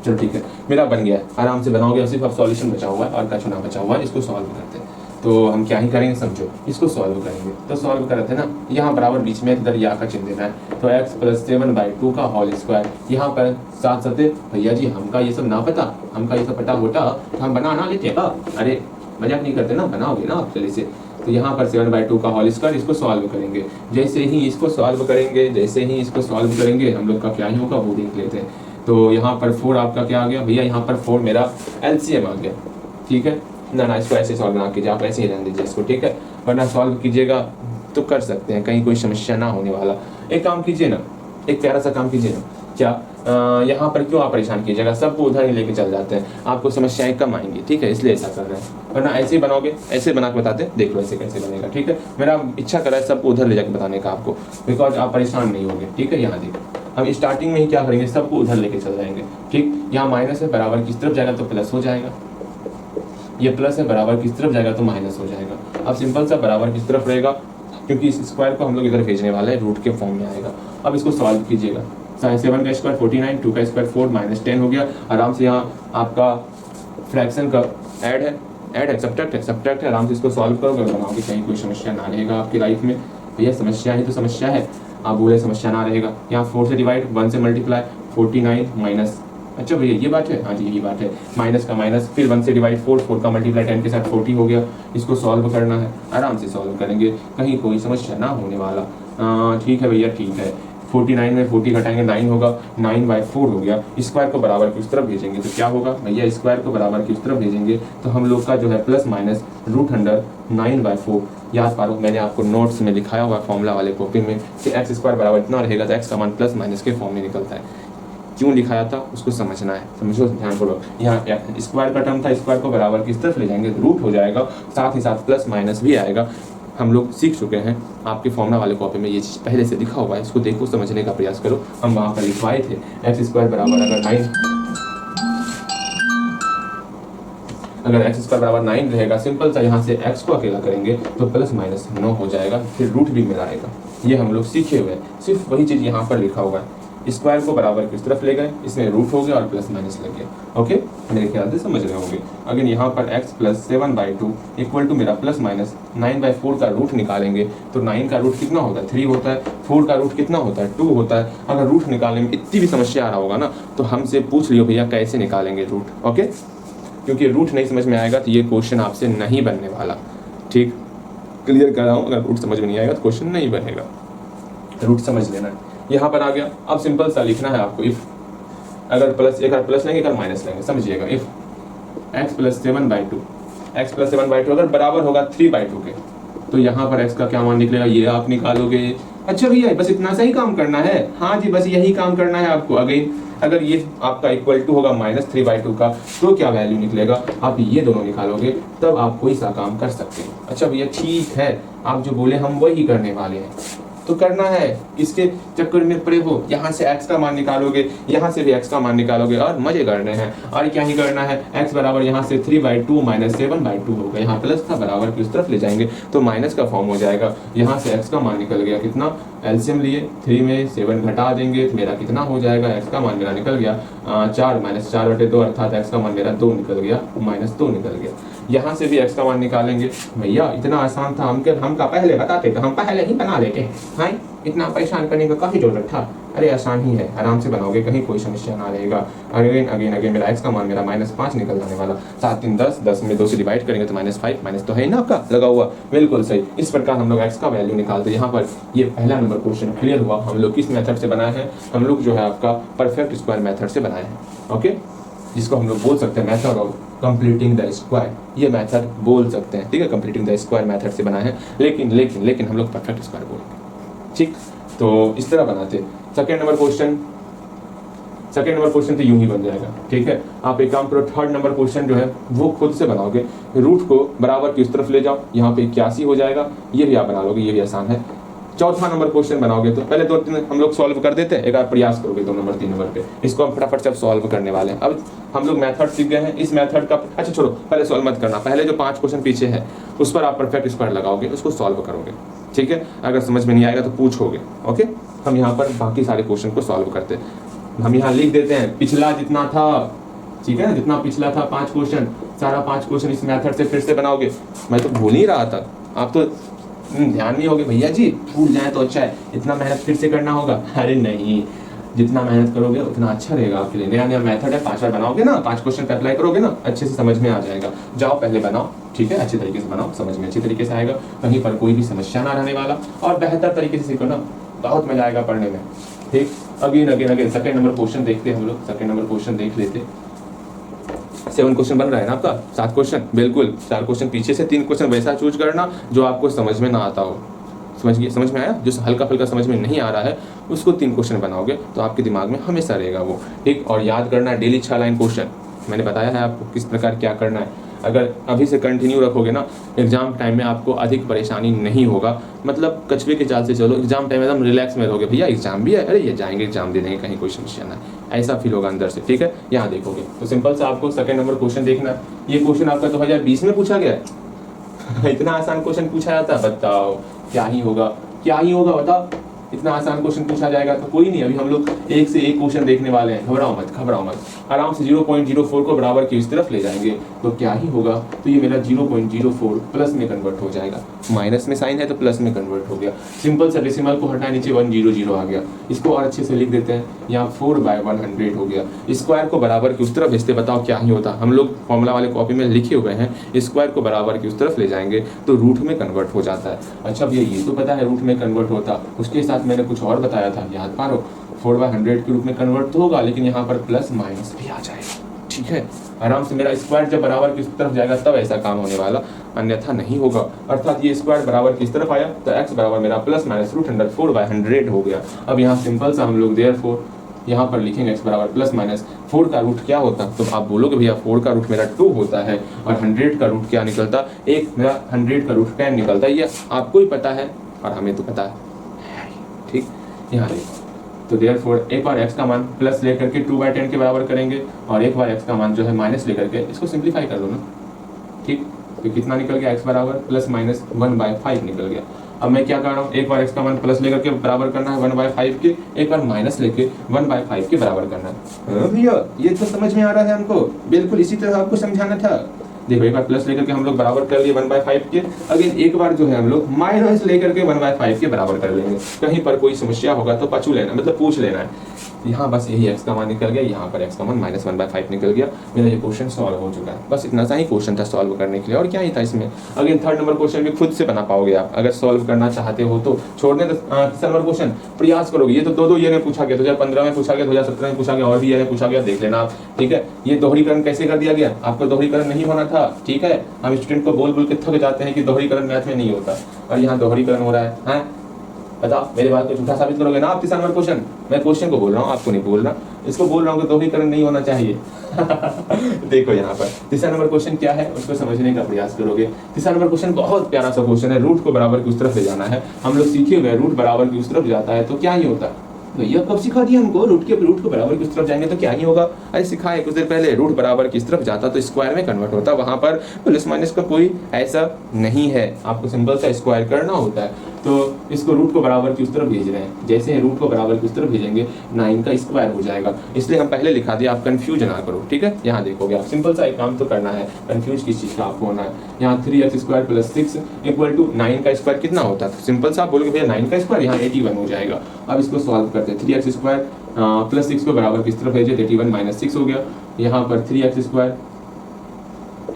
चलो ठीक है, मेरा बन गया है, आराम से बनाओगे। सिर्फ अब सॉल्यूशन बचा हुआ है और कछुना बचा हुआ है, इसको सॉल्व करते हैं। तो हम क्या ही करेंगे समझो, इसको सॉल्व करेंगे। तो सॉल्व करते हैं ना, यहाँ बराबर बीच में इधर या का चिन्ह देना है। तो x प्लस 7/2 का होल स्क्वायर, यहाँ पर 7 भैया जी हमका ये सब ना पता, हमका ये सब पता होता तो हम बना ना लेते। अरे मजाक नहीं करते ना, बनाओगे ना आप चलिए से। तो यहाँ पर 7/2 का होल स्क्वायर, इसको सॉल्व करेंगे। जैसे ही इसको सॉल्व करेंगे, जैसे ही इसको सॉल्व करेंगे हम लोग का क्या ही होगा वो देख लेते हैं। तो यहाँ पर 4 आपका क्या आ गया भैया, यहाँ पर 4 मेरा LCM आ गया, ठीक है ना। इसको ऐसे सॉल्व ना कीजिए, आप ऐसे ही रहने दीजिए इसको, ठीक है। वरना सॉल्व कीजिएगा तो कर सकते हैं, कहीं कोई समस्या ना होने वाला। एक काम कीजिए ना, एक प्यारा सा काम कीजिए ना, क्या यहाँ पर क्यों आप परेशान कीजिएगा, सबको उधर ही लेके चल जाते हैं, आपको समस्याएं कम आएंगी, ठीक है, इसलिए ऐसा कर रहे हैं। वरना ऐसे ही बनाओगे, ऐसे बना के बताते, देख लो ऐसे कैसे बनेगा, ठीक है। मेरा इच्छा कर रहा है सबको उधर ले जाकर बताने का आपको, बिकॉज आप परेशान नहीं होंगे, ठीक है। यहाँ देखो हम स्टार्टिंग में ही क्या करेंगे, सबको उधर लेके चल जाएंगे, ठीक। यहाँ माइनस है, बराबर किस तरफ जाएगा तो प्लस हो जाएगा, ये प्लस है, बराबर किस तरफ जाएगा तो माइनस हो जाएगा। अब सिंपल सा बराबर किस तरफ रहेगा, क्योंकि इस स्क्वायर को हम लोग इधर भेजने वाले हैं, रूट के फॉर्म में आएगा। अब इसको सॉल्व कीजिएगा, 7 का स्क्वायर 49, 2 का स्क्वायर 4 -10 हो गया। आराम से यहाँ आपका फ्रैक्शन का ऐड है, सब्ट्रैक्ट है, आराम से इसको सॉल्व करोगे, बनाओगे, कहीं कोई समस्या ना रहेगा आपकी लाइफ में। भैया समस्या ही तो समस्या है, आप बोले समस्या ना रहेगा। यहाँ 4 से डिवाइड, 1 से मल्टीप्लाई, 49 माइनस, अच्छा भैया ये बात है, हाँ जी यही बात है, माइनस का माइनस, फिर 1 से डिवाइड 4 का मल्टीप्लाई 10 के साथ 40 हो गया। इसको सॉल्व करना है, आराम से सॉल्व करेंगे, कहीं कोई समस्या ना होने वाला। ठीक है भैया ठीक है, 49 में 40 घटाएंगे 9 होगा, 9/4 हो गया। स्क्वायर को बराबर की उस तरफ भेजेंगे तो क्या होगा भैया, स्क्वायर को बराबर की उस तरफ भेजेंगे तो हम लोग का जो है प्लस माइनस √9/4 याद पारो, मैंने आपको नोट्स में लिखाया हुआ फॉर्मूला वाले कॉपी में कि x² बराबर इतना रहेगा तो x का मान प्लस माइनस के फॉर्म में निकलता है। क्यों लिखाया था उसको समझना है, समझो ध्यानपूर्वक। यहाँ स्क्वायर का टर्म था, स्क्वायर को बराबर किस तरफ ले जाएंगे, रूट हो जाएगा, साथ ही साथ प्लस माइनस भी आएगा। हम लोग सीख चुके हैं, आपके फॉर्मूला वाले कॉपी में ये चीज़ पहले से लिखा हुआ है, इसको देखो समझने का प्रयास करो। हम वहाँ पर लिखवाए थे x² बराबर अगर x² बराबर 9 रहेगा, सिंपल सा यहाँ से x को अकेला करेंगे तो प्लस माइनस 9 हो जाएगा, फिर रूट भी मिला आएगा। ये हम लोग सीखे हुए हैं, सिर्फ वही चीज़ यहाँ पर लिखा हुआ है। स्क्वायर को बराबर किस तरफ ले गए, इसमें रूट हो गया और प्लस माइनस लग गया। ओके, मेरे ख्याल से समझ रहे होंगे। अगर यहाँ पर x + 7/2 इक्वल टू मेरा प्लस माइनस 9/4 का रूट निकालेंगे तो 9 का रूट कितना होता है, 3 होता है। 4 का रूट कितना होता है, 2 होता है। अगर रूट निकालने में इतनी भी समस्या आ रहा होगा ना तो हमसे पूछ लियो भैया कैसे निकालेंगे रूट। ओके, क्योंकि रूट नहीं समझ में आएगा तो ये क्वेश्चन आपसे नहीं बनने वाला। ठीक, क्लियर कर रहा हूँ, अगर रूट समझ में नहीं आएगा तो क्वेश्चन नहीं बनेगा, रूट समझ लेना है। यहाँ पर आ गया, अब सिंपल सा लिखना है आपको, इफ अगर प्लस एक प्लस लेंगे एक माइनस लेंगे, समझिएगा। इफ x + 7/2 अगर बराबर होगा 3/2 के तो यहाँ पर x का क्या मान निकलेगा ये आप निकालोगे। अच्छा भैया बस इतना सा ही काम करना है, हाँ जी बस यही काम करना है आपको। अगेन अगर ये आपका इक्वल टू होगा -3/2 का तो क्या वैल्यू निकलेगा, आप ये दोनों निकालोगे तब आप कोई सा काम कर सकते हैं। अच्छा भैया ठीक है, आप जो बोले हम वही करने वाले हैं तो करना है, इसके चक्कर में पड़े हो। यहाँ से x का मान निकालोगे, यहाँ से भी x का मान निकालोगे और मजे करने हैं। और क्या ही करना है, x बराबर यहाँ से 3/2 - 7/2 होगा, यहाँ प्लस था बराबर की उस तरफ ले जाएंगे तो माइनस का फॉर्म हो जाएगा। यहाँ से x का मान निकल गया कितना, एलसीएम लिए 3 में 7 घटा देंगे तो मेरा कितना हो जाएगा, x का मान मेरा निकल गया 4 - 4/2 अर्थात x का मान मेरा 2 निकल गया, -2 निकल गया। यहाँ से भी x का मान निकालेंगे। भैया इतना आसान था, हम का पहले बताते तो हम पहले ही बना लेते हैं, हाँ इतना परेशान करने का काफ़ी जरूरत था। अरे आसान ही है, आराम से बनाओगे, कहीं कोई समस्या ना रहेगा। अगेन मेरा x का मान मेरा -5 निकल जाने वाला। 7 3 10, 10 में 2 से डिवाइड करेंगे तो -5, माइनस तो है ना आपका लगा हुआ, बिल्कुल सही। इस प्रकार हम लोग x का वैल्यू निकालते हैं। यहाँ पर ये पहला नंबर क्वेश्चन क्लियर हुआ। हम लोग किस मेथड से बनाए हैं, हम लोग जो है आपका परफेक्ट स्क्वायर मेथड से बनाए हैं। ओके, जिसको हम लोग बोल सकते हैं method of completing the square, ये मेथड बोल सकते हैं। ठीक है, कंप्लीटिंग द स्क्वायर मेथड से बनाए हैं, लेकिन हम लोग परफेक्ट स्क्वायर बोलेंगे। ठीक, तो इस तरह बनाते। सेकेंड नंबर क्वेश्चन तो यूं ही बन जाएगा। ठीक है, आप एक काम करो, थर्ड नंबर क्वेश्चन जो है वो खुद से बनाओगे। रूट को बराबर की उस तरफ ले जाओ, यहाँ पे 81 हो जाएगा, ये भी आप बना लोगे, ये भी आसान है। चौथा नंबर क्वेश्चन बनाओगे तो पहले 2-3 हम लोग सॉल्व कर देते हैं, एक बार प्रयास करोगे 2 नंबर 3 नंबर पे, इसको हम फटाफट से सॉल्व करने वाले हैं। अब हम लोग मेथड सीख गए हैं, इस मेथड का अच्छा छोड़ो, पहले सॉल्व मत करना, पहले जो 5 क्वेश्चन पीछे है उस पर आप परफेक्ट स्क्वायर लगाओगे, उसको सॉल्व करोगे। ठीक है, अगर समझ में नहीं आएगा तो पूछोगे। ओके, हम यहाँ पर बाकी सारे क्वेश्चन को सॉल्व करते हैं। हम यहाँ लिख देते हैं पिछला जितना था, ठीक है, जितना पिछला था 5 क्वेश्चन, सारा 5 क्वेश्चन इस मेथड से फिर से बनाओगे। मैं तो भूल ही रहा था, आप तो ध्यान नहीं होगे भैया जी, भूल जाए तो अच्छा है, इतना मेहनत फिर से करना होगा। अरे नहीं, जितना मेहनत करोगे उतना अच्छा रहेगा आपके लिए। नया मेथड है, 5 बार बनाओगे ना, 5 क्वेश्चन पे अप्लाई करोगे ना, अच्छे से समझ में आ जाएगा। जाओ पहले बनाओ, ठीक है, अच्छे तरीके से बनाओ, समझ में अच्छी तरीके से आएगा, कहीं पर कोई भी समस्या ना रहने वाला, और बेहतर तरीके से सीखो ना, बहुत मजा आएगा पढ़ने में। ठीक, अगेन सेकंड नंबर क्वेश्चन देखते हैं हम लोग, सेकंड नंबर क्वेश्चन देख लेते। 7 क्वेश्चन बन रहा है ना आपका, 7 क्वेश्चन, बिल्कुल 4 क्वेश्चन पीछे से, 3 क्वेश्चन वैसा चूज करना जो आपको समझ में ना आता हो। समझ में आया, जो हल्का फुल्का समझ में नहीं आ रहा है उसको 3 क्वेश्चन बनाओगे तो आपके दिमाग में हमेशा रहेगा वो। ठीक, और याद करना डेली 6 लाइन क्वेश्चन, मैंने बताया है आपको किस प्रकार क्या करना है। अगर अभी से कंटिन्यू रखोगे ना, एग्जाम टाइम में आपको अधिक परेशानी नहीं होगा। मतलब कछुए के चाल से चलो, एग्जाम टाइम में एकदम रिलैक्स में रहोगे, भैया एग्जाम भी है, अरे ये जाएंगे एग्जाम दे देंगे, कहीं कोई समस्या ना है, ऐसा फील होगा अंदर से। ठीक है, यहाँ देखोगे तो सिंपल सा आपको सेकंड नंबर क्वेश्चन देखना है। ये क्वेश्चन आपका 2020 में पूछा गया है। इतना आसान क्वेश्चन पूछा जाता है, बताओ क्या ही होगा बताओ। इतना आसान क्वेश्चन पूछा जाएगा तो कोई नहीं, अभी हम लोग एक से एक क्वेश्चन देखने वाले हैं, घबराओ मत। आराम से 0.04 को बराबर की इस तरफ ले जाएंगे तो क्या ही होगा, तो ये मेरा 0.04 प्लस में कन्वर्ट हो जाएगा, माइनस में साइन है तो प्लस में कन्वर्ट हो गया। सिंपल सा डेसिमल को हटाए नीचे 100 आ गया। इसको और अच्छे से लिख देते हैं, यहाँ 4/100 हो गया। स्क्वायर को बराबर की उस तरफ भेजते, बताओ क्या ही होता। हम लोग फॉर्मूला वाले कॉपी में लिखे हुए हैं, स्क्वायर को बराबर की उस तरफ ले जाएंगे तो रूट में कन्वर्ट हो जाता है। अच्छा भैया ये तो पता है रूट में कन्वर्ट होता, उसके साथ मैंने कुछ और बताया था, याद पारो 4/100 के रूप में कन्वर्ट तो होगा, लेकिन यहाँ पर प्लस माइनस भी आ जाएगा। ठीक है, आराम से मेरा स्क्वायर जब बराबर की तरफ जाएगा तब ऐसा काम होने वाला, अन्यथा नहीं होगा। अर्थात ये स्क्वायर बराबर की तरफ आया तो x बराबर मेरा प्लस माइनस √100 4/100 हो गया। अब यहाँ सिंपल सा हम लोग देयरफॉर यहाँ पर लिखेंगे x बराबर प्लस माइनस 4 का रूट क्या होता, तो आप बोलोगे भैया 4 का रूट मेरा 2 होता है और 100 का रूट क्या निकलता, एक मेरा 100 का रूट 10 निकलता है। ये आपको ही पता है और हमें तो पता है। ठीक, यहाँ देखो तो देयरफॉर एक बार x का मान प्लस लेकर के 2/10 के बराबर करेंगे और एक बार x का मान जो है माइनस लेकर के इसको सिंप्लीफाई कर दो ना। ठीक, तो कितना निकल गया, x बराबर प्लस माइनस 1/5 निकल गया। अब मैं क्या कर रहा हूँ, एक बार x का मान प्लस लेकर के बराबर करना है 1/5 के, एक बार माइनस लेके 1/5 के बराबर करना है। भैया ये तो समझ में आ रहा है हमको, बिल्कुल इसी तरह आपको समझाना था। देखो एक बार प्लस लेकर के हम लोग बराबर कर लिए 1/5 के, अगेन एक बार जो है हम लोग माइनस लेकर के 1/5 के बराबर कर लेंगे। कहीं पर कोई समस्या होगा तो पछू लेना, मतलब पूछ लेना है। यहाँ बस यही x का मान निकल गया, यहाँ पर x का मान माइनस 1/5 निकल गया। मेरा ये क्वेश्चन सॉल्व हो चुका है। बस इतना सा ही क्वेश्चन था सॉल्व करने के लिए, और क्या ही था इसमें। अगेन थर्ड नंबर क्वेश्चन भी खुद से बना पाओगे आप, अगर सॉल्व करना चाहते हो तो। छोड़ने तो तीसरा नंबर क्वेश्चन प्रयास करोगे। ये तो दो ईयर में पूछा गया, 2015 में पूछा गया, 2017 में पूछा गया, और भी ईयर में पूछा गया, देख लेना आप। ठीक है, ये दोहरीकरण कैसे कर दिया गया, आपको दोहरीकरण नहीं होना था। ठीक है, हम स्टूडेंट को बोल बोल के थक जाते हैं कि दोहरीकरण मैथ में नहीं होता, और यहाँ दोहरीकरण हो रहा है। बताओ मेरे बात को झूठा साबित करोगे ना आप। तीसरा नंबर क्वेश्चन, मैं क्वेश्चन को बोल रहा हूँ, आपको नहीं बोल रहा, इसको बोल रहा हूँ कि दोहरीकरण नहीं होना चाहिए। देखो यहाँ पर तीसरा नंबर क्वेश्चन क्या है, उसको समझने का प्रयास करोगे। तीसरा नंबर क्वेश्चन बहुत प्यारा सा क्वेश्चन है, रूट को बराबर की उस तरफ ले जाना है। हम लोग सीखे हुए रूट बराबर की उस तरफ जाता है तो क्या ही होता है। भैया कब सिखा दिया हमको, रूट को बराबर की तरफ जाएंगे तो क्या ही होगा। अरे सिखाए कुछ देर पहले, रूट बराबर की तरफ जाता तो स्क्वायर में कन्वर्ट होता, वहां पर प्लस माइनस का कोई ऐसा नहीं है, आपको सिंपल सा स्क्वायर करना होता है। तो इसको रूट को बराबर की उस तरफ भेज रहे हैं, जैसे रूट को बराबर की उस तरफ भेजेंगे 9 का स्क्वायर हो जाएगा, इसलिए हम पहले लिखा दिया, आप कंफ्यूज ना करो। ठीक है, यहाँ देखोगे आप सिंपल सा एक काम तो करना है, कंफ्यूज किस चीज का आपको होना है। यहाँ 3x² + 6 = 9 का स्क्वायर कितना होता है, सिंपल सा आप बोलोगे भैया 9 का स्क्वायर, यहाँ 81 हो जाएगा। अब इसको सॉल्व करते हैं, 3x² + 6 को बराबर किस तरफ भेजे, 81 - 6 हो गया। यहाँ पर 3x²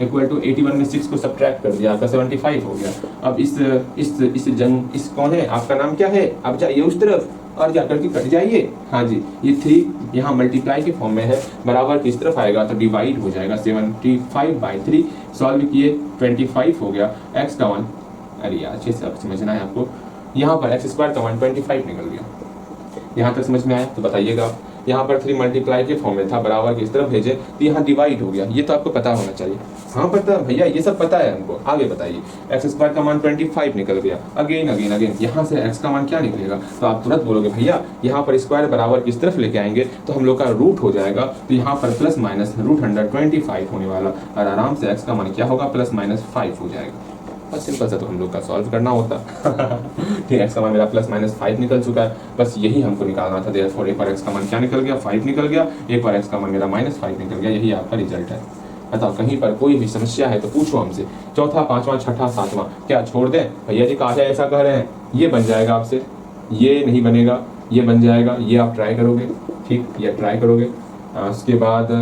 = 81 में 6 को सब्ट्रैक्ट कर दिया, आपका 75 हो गया। अब इस कौन है, आपका नाम क्या है, आप जाइए उस तरफ और जाकर के कट जाइए। हाँ जी, ये 3 यहाँ मल्टीप्लाई के फॉर्म में है, बराबर किस तरफ आएगा तो डिवाइड हो जाएगा, 75/3 सॉल्व किए 25 हो गया। x का मान, अरे यार अच्छे से समझना है आपको, यहाँ पर x² का मान 25 निकल गया। यहाँ तक समझ में आया तो बताइएगा। यहाँ पर 3 मल्टीप्लाई के फॉर्म में था, बराबर किस तरफ भेजे तो यहाँ डिवाइड हो गया, ये तो आपको पता होना चाहिए। हाँ पता भैया, ये सब पता है हमको। आगे बताइए, x² का मान 25 निकल गया। अगेन यहाँ से x का मान क्या निकलेगा, तो आप तुरंत बोलोगे भैया यहाँ पर स्क्वायर बराबर किस तरफ लेके आएंगे तो हम लोग का रूट हो जाएगा, तो यहाँ पर प्लस माइनस √125 होने वाला, और आराम से x का मान क्या होगा, +-5 हो जाएगा। बस सिंपल सा तो हम लोग का सॉल्व करना होता। ठीक है, x का मान मेरा +-5 निकल चुका है, बस यही हमको निकालना था। देयरफॉर एक बार x का मान क्या निकल गया, 5 निकल गया, एक बार x का मान मेरा -5 निकल गया, यही आपका रिजल्ट है। बताओ कहीं पर कोई भी समस्या है तो पूछो हमसे। चौथा, पांचवा, छठा, सातवां क्या छोड़ दें, भैया जी कहा ऐसा कह रहे हैं, ये बन जाएगा आपसे, ये नहीं बनेगा, ये बन जाएगा, ये आप ट्राई करोगे। ठीक, ये ट्राई करोगे, उसके बाद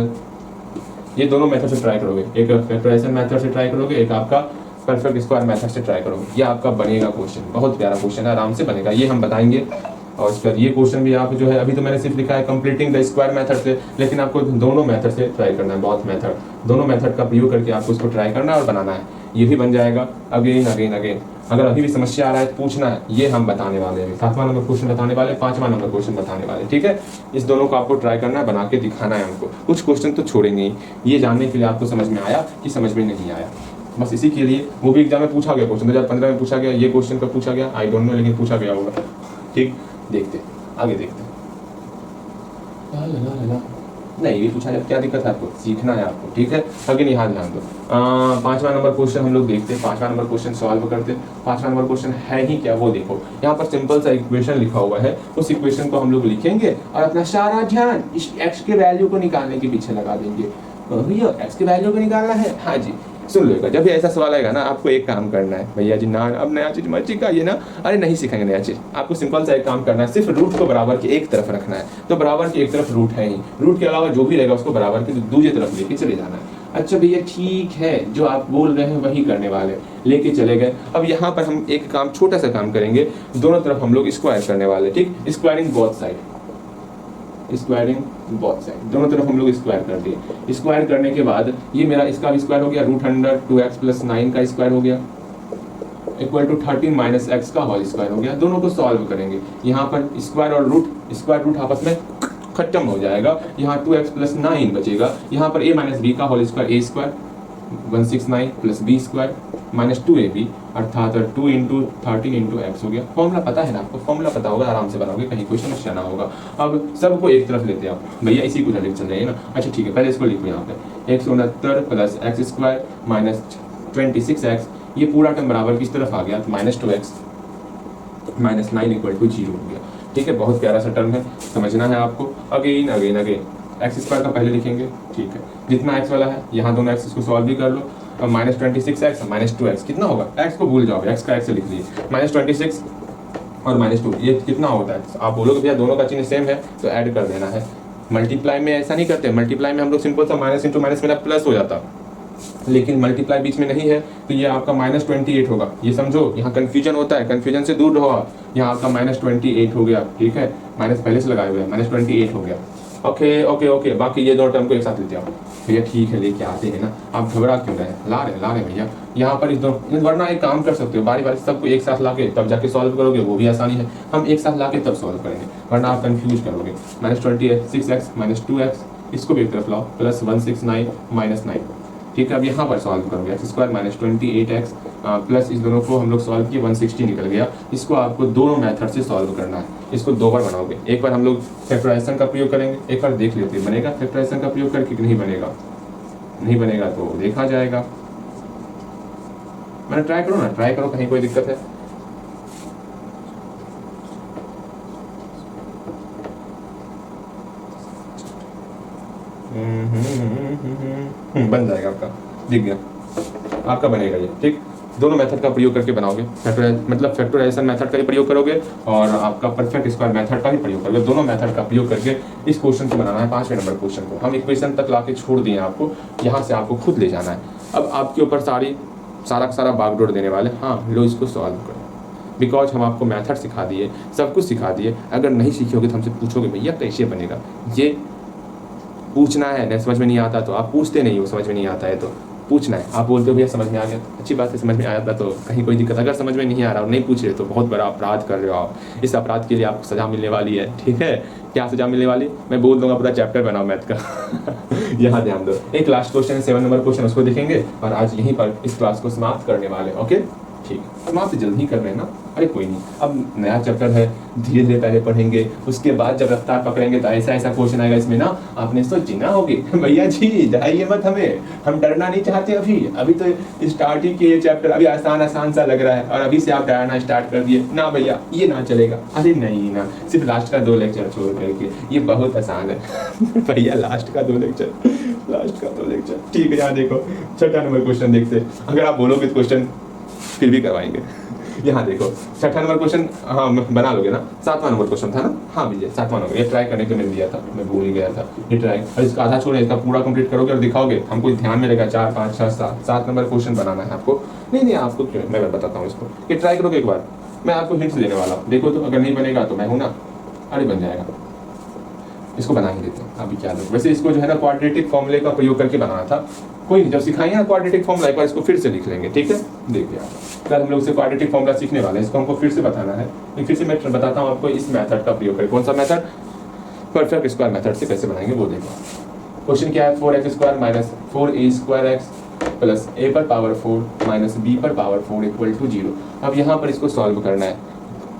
ये दोनों मेथड से ट्राई करोगे, एक फैक्टराइजेशन मेथड से ट्राई करोगे, एक आपका परफेक्ट स्क्वायर मेथड से ट्राई करोगे। ये आपका बनेगा क्वेश्चन, बहुत प्यारा क्वेश्चन है, आराम से बनेगा, ये हम बताएंगे। और उसके बाद ये क्वेश्चन भी आप जो है, अभी तो मैंने सिर्फ लिखा है कंप्लीटिंग द स्क्वायर मेथड से, लेकिन आपको दोनों मेथड से ट्राई करना है, बहुत मेथड, दोनों मेथड का प्रयोग करके आपको उसको ट्राई करना है और बनाना है। ये भी बन जाएगा। अगेन अगर अभी भी समस्या आ रहा है तो पूछना है, ये हम बताने वाले हैं। 7वां नंबर क्वेश्चन बताने वाले, 5वां नंबर क्वेश्चन बताने वाले। ठीक है, इस दोनों को आपको ट्राई करना है, बना के दिखाना है हमको। कुछ क्वेश्चन तो छोड़ेंगे ही, ये जानने के लिए आपको समझ में आया कि समझ में नहीं आया, बस इसी के लिए। वो भी एग्जाम में पूछा गया क्वेश्चन, 2015 में पूछा गया, ये क्वेश्चन कब पूछा गया आई डोंट नो, लेकिन पूछा गया होगा। ठीक, देखते आगे देखते। नहीं ये पूछा जाए, क्या दिक्कत है आपको, सीखना है आपको, ठीक है। अगेन यहाँ ध्यान दो, 5वां नंबर क्वेश्चन हम लोग देखते हैं, 5वां नंबर क्वेश्चन सॉल्व करते हैं। 5वां नंबर क्वेश्चन है ही क्या, वो देखो यहाँ पर सिंपल सा इक्वेशन लिखा हुआ है, उस इक्वेशन को हम लोग लिखेंगे और अपना सारा ध्यान इस x के वैल्यू को निकालने के पीछे लगा देंगे। भैया x के वैल्यू को निकालना है, हाँ जी सुन लो, जब भी ऐसा सवाल आएगा ना आपको एक काम करना है, भैया जी ना अब नया चीज मत सिखाइए ना, अरे नहीं सिखाएंगे नया चीज, आपको सिंपल सा एक काम करना है, सिर्फ रूट को बराबर की एक तरफ रखना है। तो बराबर की एक तरफ रूट है ही, रूट के अलावा जो भी रहेगा उसको बराबर की दूसरी तरफ लेके चले जाना है। अच्छा भैया ठीक है, जो आप बोल रहे हैं वही करने वाले, लेके चले गए। अब यहाँ पर हम एक काम, छोटा सा काम करेंगे, दोनों तरफ हम लोग स्क्वायर करने वाले, ठीक, squaring both side, squaring both side, दोनों तरफ हम लोग स्क्वायर कर दिए। स्क्वायर करने के बाद ये मेरा इसका भी स्क्वायर हो गया, √2x + 9 का स्क्वायर हो गया, इक्वल टू 13 - x का होल स्क्वायर हो गया। दोनों को सॉल्व करेंगे, यहाँ पर स्क्वायर और रूट, स्क्वायर रूट आपस में खत्म हो जाएगा, यहाँ 2x + 9 बचेगा, यहाँ पर a - b का whole square, a square 169 + b square -2ab, अर्थात 2 × 13 × x हो गया। फॉर्मूला पता है ना आपको, फॉर्मूला पता होगा, आराम से बनाओगे, कहीं कोई समस्या ना होगा। अब सबको एक तरफ लेते हैं आप, भैया इसी को डायरेक्ट चल रहे हैं ना, अच्छा ठीक है, पहले इसको लिखो यहाँ पे 169 + x² - 26x, ये पूरा टर्म बराबर किस तरफ आ गया, -2x - 9 = 0 हो गया, ठीक है। बहुत प्यारा सा टर्म है, समझना है आपको। अगेन x² का पहले लिखेंगे, ठीक है, जितना x वाला है यहाँ दोनों x को सॉल्व भी कर लो। अब -26x - 2x कितना होगा, x को भूल जाओ, x का x से लिख लीजिए, -26 और -2 ये कितना होता है, आप बोलोगे भैया दोनों का चिन्ह सेम है तो ऐड कर देना है। मल्टीप्लाई में ऐसा नहीं करते, मल्टीप्लाई में हम लोग सिंपल सा माइनस इंटू माइनस मेरा प्लस हो जाता, लेकिन मल्टीप्लाई बीच में नहीं है तो ये आपका -28 होगा, ये समझो, यहाँ कंफ्यूजन होता है, कंफ्यूजन से दूर रहो आप। यहाँ आपका -28 हो गया, ठीक है, माइनस पहले से लगाए हुए हैं, -28 हो गया। ओके, बाकी ये दो टर्म को एक साथ लेते आओ भैया, ठीक है लेके आते हैं ना, आप घबरा क्यों रहे, ला रहे भैया, यहाँ पर इस दोनों, वरना एक काम कर सकते हो, बारी बारी सबको एक साथ लाके तब जाके सॉल्व करोगे, वो भी आसानी है, हम एक साथ लाके तब सॉल्व करेंगे, वरना आप कंफ्यूज करोगे। -26x - 2x, इसको भी एक तरफ लाओ, +169 - 9, ठीक है। अब यहाँ पर सॉल्व करोगे, x² - 28x प्लस इस दोनों को हम लोग सॉल्व किए, 160 निकल गया। इसको आपको दोनों मेथड से सॉल्व करना है, इसको दो बार बनाओगे, एक बार हम लोग फैक्टराइजेशन का प्रयोग करेंगे, एक बार देख लेते हैं बनेगा फैक्टराइजेशन का प्रयोग करके कि नहीं बनेगा तो देखा जाएगा। मैंने ट्राई करो, कहीं कोई दिक्कत है। बन जाएगा आपका, दिख गया आपका, बनेगा ये, ठीक। दोनों मेथड का प्रयोग करके बनाओगे, फैक्टराइजेशन मेथड का भी प्रयोग करोगे और आपका परफेक्ट स्क्वायर मेथड का भी प्रयोग करोगे, दोनों मेथड का प्रयोग करके इस क्वेश्चन को बनाना है। 5वें नंबर क्वेश्चन को हम इक्वेशन तक लाके छोड़ दिए आपको, यहाँ से आपको खुद ले जाना है। अब आपके ऊपर सारा बागडोर देने वाले, हाँ लो इसको सॉल्व करो, बिकॉज हम आपको मेथड सिखा दिए, सब कुछ सिखा दिए। अगर नहीं सीखोगे तो हमसे पूछोगे भैया कैसे बनेगा, ये पूछना है ना, समझ में नहीं आता तो आप पूछते नहीं हो, समझ में नहीं आता है तो पूछना है, आप बोलते हो भैया समझ में आ गया, अच्छी बात है, समझ में आया था तो कहीं कोई दिक्कत, अगर समझ में नहीं आ रहा और नहीं पूछ रहे तो बहुत बड़ा अपराध कर रहे हो आप, इस अपराध के लिए आपको सजा मिलने वाली है, ठीक है। क्या सजा मिलने वाली, मैं बोल दूंगा, पूरा चैप्टर बनाओ मैथ का यहाँ ध्यान दो। एक लास्ट क्वेश्चन, 7 नंबर क्वेश्चन, उसको देखेंगे और आज यहीं पर इस क्लास को समाप्त करने वाले, ओके ठीक, समाप्त जल्दी कर रहे हैं ना, अरे कोई नहीं, अब नया चैप्टर है, धीरे धीरे पहले पढ़ेंगे, उसके बाद जब रफ्तार पकड़ेंगे तो ऐसा क्वेश्चन आएगा इसमें ना, आपने सोची ना होगी भैया जी जाइए मत, हम डरना नहीं चाहते, अभी तो स्टार्ट ही किए चैप्टर, अभी आसान सा लग रहा है और अभी से आप डरना स्टार्ट कर दिए ना, भैया ये ना चलेगा, अरे नहीं ना, सिर्फ लास्ट का 2 लेक्चर छोड़ करके, ये बहुत आसान है भैया, लास्ट का 2 लेक्चर, ठीक है। यहाँ देखो 6वां नंबर क्वेश्चन देखते, अगर आप बोलोगे तो क्वेश्चन फिर भी करवाएंगे। यहाँ देखो 6वां नंबर क्वेश्चन, हाँ बना लोगे ना, 7वां नंबर क्वेश्चन था ना, हाँ भैया 7वां नंबर, ये ट्राई करने के मैंने दिया था, मैं भूल ही गया था, ये ट्राई, और इसका आधा छोड़े, इसका पूरा कंप्लीट करोगे और दिखाओगे, हमको ध्यान में रहेगा 4 5 6 7 नंबर क्वेश्चन बनाना है आपको। नहीं आपको क्यों, मैं बताता हूँ इसको, ये ट्राई करोगे एक बार, मैं आपको हिंट्स देने वाला हूँ, देखो तो अगर नहीं बनेगा तो मैं हूँ ना, अरे बन जाएगा, इसको बना ही देते हैं अभी, क्या दो वैसे इसको जो है ना क्वाड्रेटिक फॉर्मूले का प्रयोग करके बनाना था, कोई नहीं, जब सिखाइए ना क्वाड्रेटिक फॉर्मूला, एक बार इसको फिर से लिख लेंगे, ठीक है। देखिए आप कल हम लोग से क्वाड्रेटिक फॉर्मूला सीखने वाले हैं, इसको हमको फिर से बताना है, फिर से मैं बताता हूँ आपको इस मेथड का प्रयोग करें, कौन सा मेथड, परफेक्ट स्क्वायर मेथड से कैसे बनाएंगे वो देखो। क्वेश्चन क्या है, 4x² - 4a² प्लस a पर पावर 4 माइनस b पर पावर 4 = 0। अब यहाँ पर इसको सॉल्व करना है,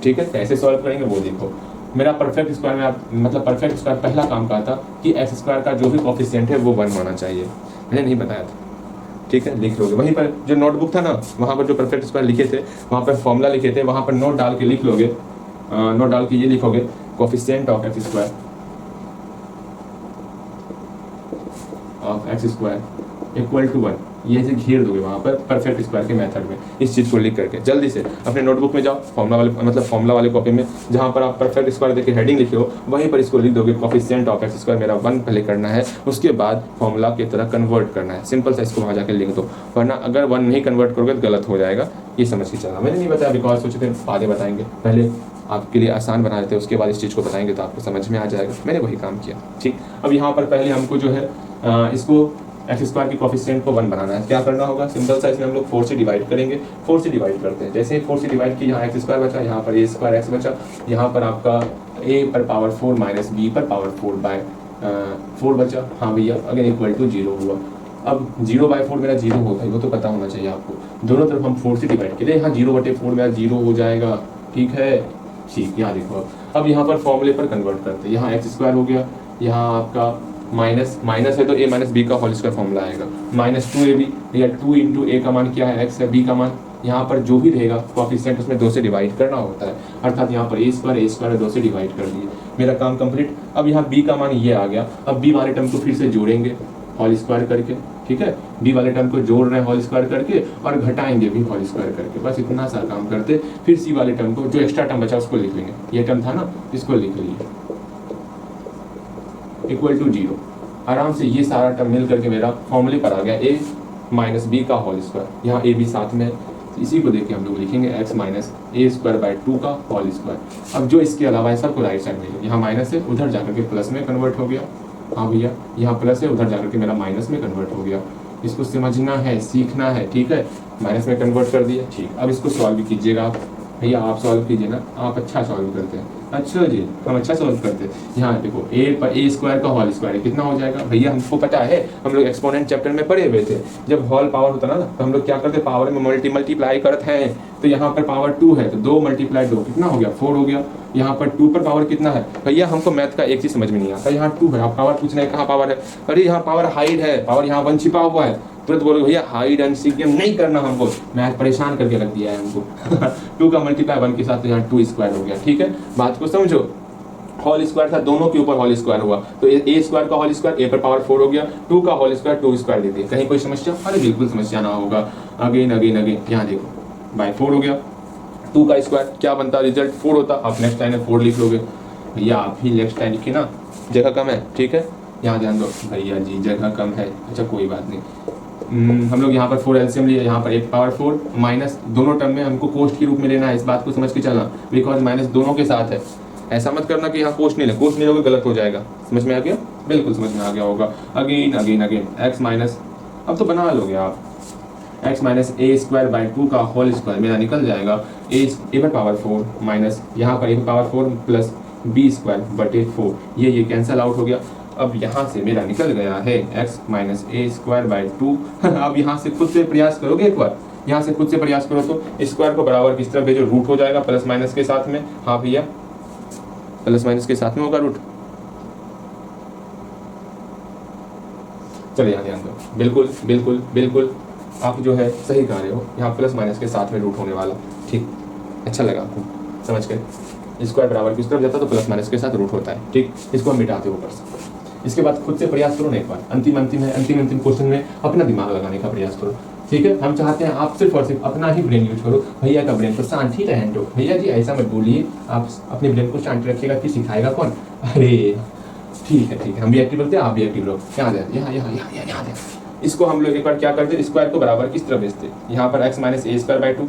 ठीक है, कैसे सॉल्व करेंगे वो देखो। मेरा परफेक्ट स्क्वायर में आप मतलब परफेक्ट स्क्वायर पहला काम का था कि एक्स स्क्वायर का जो भी कोफिशिएंट है वो 1 होना चाहिए, मैंने नहीं बताया था, ठीक है, लिख लोगे वहीं पर जो नोटबुक था ना वहाँ पर जो परफेक्ट स्क्वायर लिखे थे वहाँ पर फॉर्मूला लिखे थे, वहाँ पर नोट डाल के लिख लोगे, नोट डाल के ये लिखोगे coefficient of X square equal to 1, ये से घेर दोगे वहाँ पर परफेक्ट स्क्वायर के मेथड में, इस चीज़ को लिख करके जल्दी से अपने नोटबुक में जाओ, फॉर्मूला वाले कॉपी में जहाँ पर आप परफेक्ट स्क्वायर देके हेडिंग लिखे हो वहीं पर इसको लिख दोगे कोफिशिएंट ऑफ एक्स स्क्वायर मेरा 1 पहले करना है, उसके बाद फॉर्मूला की तरह कन्वर्ट करना है, सिंपल सा इसको वहाँ जाकर लिख दो, वरना अगर 1 नहीं कन्वर्ट करोगे तो गलत हो जाएगा, ये समझ के चलना। मैंने नहीं बताया बिकॉज सोचे थे आगे बताएंगे, पहले आपके लिए आसान बना देते हैं उसके बाद इस चीज़ को बताएंगे तो आपको समझ में आ जाएगा, मैंने वही काम किया। ठीक, अब यहाँ पर पहले हमको जो है इसको एक्स स्क्वायर की कोफिशिएंट को 1 बनाना है, क्या करना होगा, सिंपल सा इसमें हम लोग 4 से डिवाइड करेंगे, 4 से डिवाइड करते हैं, जैसे ही 4 से डिवाइड किया यहाँ एक्स स्क्वायर बचा, यहाँ पर ए स्क्वायर एक्स बचा, यहाँ पर आपका a पर पावर 4 माइनस बी पर पावर 4/4 बचा, हाँ भैया, अगर इक्वल टू 0 हुआ। अब 0/4 मेरा 0 होता है वो तो पता होना चाहिए आपको, दोनों तरफ हम 4 से डिवाइड करें, यहाँ 0/4 मेरा 0 हो जाएगा, ठीक है, ठीक, यहाँ देखो अब यहाँ पर फॉर्मूले पर कन्वर्ट करते हैं, यहाँ एक्स स्क्वायर हो गया, यहाँ आपका माइनस है तो a माइनस बी का होल स्क्वायर फॉर्मूला आएगा, -2ab या 2 इंटू a का मान क्या है x है, b का मान, यहाँ पर जो भी रहेगा कोफिशिएंट उसमें 2 से डिवाइड करना होता है, अर्थात यहाँ पर a स्क्वायर 2 से डिवाइड कर दिए, मेरा काम कंप्लीट। अब यहाँ b का मान ये आ गया, अब b वाले टर्म को फिर से जोड़ेंगे होल स्क्वायर करके, ठीक है, b वाले टर्म को जोड़ रहे हैं होल स्क्वायर करके और घटाएंगे भी होल स्क्वायर करके, बस इतना सा काम करते, फिर c वाले टर्म को जो एक्स्ट्रा टर्म बचा उसको लिख लेंगे, ये टर्म था ना इसको लिख लीजिए इक्वल टू 0, आराम से ये सारा टर्म मिल करके मेरा फॉर्मूले पर आ गया a माइनस बी का होल स्क्वायर, यहाँ a b साथ में, इसी को देख के हम लोग लिखेंगे x माइनस a²/2 का होल स्क्वायर। अब जो इसके अलावा है सबको राइट साइड में, यहाँ माइनस है उधर जाकर के प्लस में कन्वर्ट हो गया, हाँ भैया, यहाँ प्लस है उधर जाकर के मेरा माइनस में कन्वर्ट हो गया, इसको समझना है, सीखना है, ठीक है, माइनस में कन्वर्ट कर दिया, ठीक। अब इसको सॉल्व कीजिएगा आप, भैया आप सॉल्व कीजिए ना, आप अच्छा सॉल्व करते हैं, अच्छा जी हम अच्छा सॉल्व करते हैं। यहाँ देखो a स्क्वायर का होल स्क्वायर कितना हो जाएगा, भैया हमको पता है, हम लोग एक्सपोनेंट चैप्टर में पढ़े हुए थे, जब होल पावर होता ना तो हम लोग क्या करते, पावर में मल्टीप्लाई करते हैं, तो यहाँ पर पावर 2 है तो 2 × 2 कितना हो गया, 4 हो गया, यहाँ पर 2 पर पावर कितना है, भैया हमको मैथ का एक चीज समझ में नहीं आता, यहाँ 2 है, आप पावर पूछ रहे हैं कहाँ पावर है, अरे यहाँ पावर हाइड है, पावर यहाँ 1 छिपा हुआ है, तुरंत बोलोगे भैया हाइड एंड सीक नहीं करना हमको, मैथ परेशान करके रख दिया है हमको 2 का मल्टीप्लाई 1 के साथ तो यहाँ 2 स्क्वायर हो गया, ठीक है, बात को समझो, होल स्क्वायर था, दोनों के ऊपर होल स्क्वायर हुआ, तो a स्क्वायर का होल स्क्वायर a पर पावर 4 हो गया, 2 का होल स्क्वायर 2 स्क्वायर दे दिया, कहीं कोई समस्या, अरे बिल्कुल समस्या ना होगा, अगेन यहाँ देखो बाय 4 हो गया, 2 का स्क्वायर क्या बनता, रिजल्ट 4 होता, आप नेक्स्ट लाइन में 4 लिख लोगे, भैया आप ही नेक्स्ट लाइन लिखिए ना, जगह कम है, ठीक है, यहाँ ध्यान दो भैया जी जगह कम है, अच्छा कोई बात नहीं, हम लोग यहाँ पर 4 एलसीएम लिए, यहाँ पर 8/4 माइनस दोनों टर्म में हमको कोष्ट के रूप में लेना है, इस बात को समझ के चलना, बिकॉज माइनस दोनों के साथ है, ऐसा मत करना कि यहाँ कोष्ट नहीं ले, कोष्ट नहीं लोगे गलत हो जाएगा, समझ में आ गया, बिल्कुल समझ में आ गया होगा। अगेन x माइनस, अब तो बना लोगे आप, x माइनस a²/2 का होल स्क्वायर मेरा निकल जाएगा, a पर पावर 4 माइनस यहाँ पर a पर पावर 4 प्लस b²/4, ये कैंसल आउट हो गया, अब यहाँ से मेरा निकल गया है x माइनस a²/2 अब यहाँ से खुद से प्रयास करोगे एक बार, यहाँ से खुद से प्रयास करो तो स्क्वायर को बराबर किस तरफ भेजो, रूट हो जाएगा प्लस माइनस के साथ में, हाँ भैया प्लस माइनस के साथ में होगा रूट, चलिए यहाँ ध्यान दो, बिल्कुल बिल्कुल बिल्कुल आप जो है सही कह रहे हो, यहाँ प्लस माइनस के साथ में रूट होने वाला, ठीक, अच्छा लगा आपको समझ के, स्क्वायर बराबर किस तरफ जाता है तो प्लस माइनस के साथ रूट होता है, ठीक, इसको हम मिटाते ऊपर से, इसके बाद खुद से प्रयास करो ना एक बार, अंतिम है, अंतिम क्वेश्चन में अपना दिमाग लगाने का प्रयास करो, ठीक है, हम चाहते हैं आप सिर्फ और सिर्फ अपना ही ब्रेन यूज करो, भैया का ब्रेन को शांत ही रहने दो, भैया जी ऐसा मत बोलिए, आप अपने ब्रेन को शांत रखिएगा, फिर सिखाएगा कौन, अरे ठीक है, हम भी एक्टिव रखते हैं, आप भी एक्टिव रहो, यहाँ इसको हम लोग एक बार क्या करते, स्क्वायर को बराबर किस तरफ भेजते, यहाँ पर x माइनस a²/2,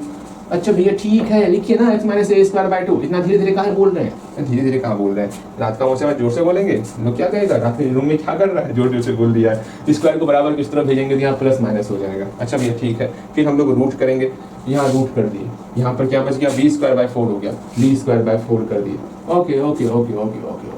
अच्छा भैया ठीक है लिखिए ना x माइनस a²/2, इतना धीरे धीरे कहाँ बोल रहे हैं, धीरे धीरे कहाँ बोल रहे हैं, रात का मौसम है जोर से बोलेंगे, लोग क्या कहेगा रात में रूम में क्या कर रहा है, जोर जोर से बोल दिया है, स्क्वायर को बराबर किस तरफ भेजेंगे तो यहाँ प्लस माइनस हो जाएगा, अच्छा भैया ठीक है, फिर हम लोग रूट करेंगे, यहाँ रूट कर दिए, यहाँ पर क्या बच गया b²/4 हो गया, b²/4 कर दिए, okay,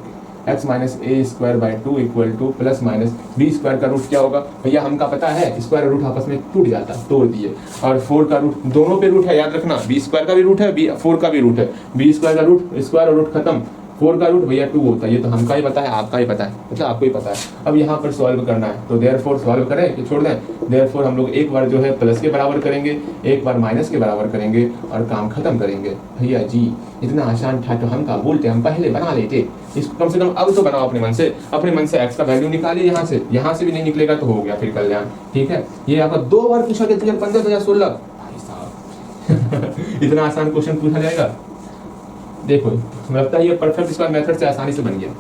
x minus a²/2 equal two plus minus b² का रूट क्या होगा, भैया हमका पता है, स्क्वायर रूट आपस में टूट जाता, तोड़ दिए, और 4 का रूट दोनों पे रूट है, याद रखना b² का भी रूट है, 4 का भी रूट है, b² का रूट स्क्वायर और रूट खत्म, 4 का रूट भैया 2 होता है, ये तो हमका ही पता है, आपका ही पता है, मतलब आपको ही पता है। अब यहाँ पर सॉल्व करना है, तो देयरफॉर सॉल्व करें कि छोड़ दें? देयरफॉर हम लोग एक बार जो है प्लस के बराबर करेंगे, एक बार माइनस के बराबर करेंगे और काम खत्म करेंगे। भैया जी इतना आसान था तो हम का बोलते, हम पहले बना लेते। इसको कम से कम अब तो बनाओ अपने मन से, अपने मन से एक्स का वैल्यू निकालिए यहाँ से भी नहीं निकलेगा तो हो गया फिर कल्याण। ठीक है, ये आपका 2 बार पूछा गया 2015 2016 भाई साहब इतना आसान क्वेश्चन पूछा जाएगा। देखो लगता है ये परफेक्ट स्क्वायर मेथड से आसानी से बन गया,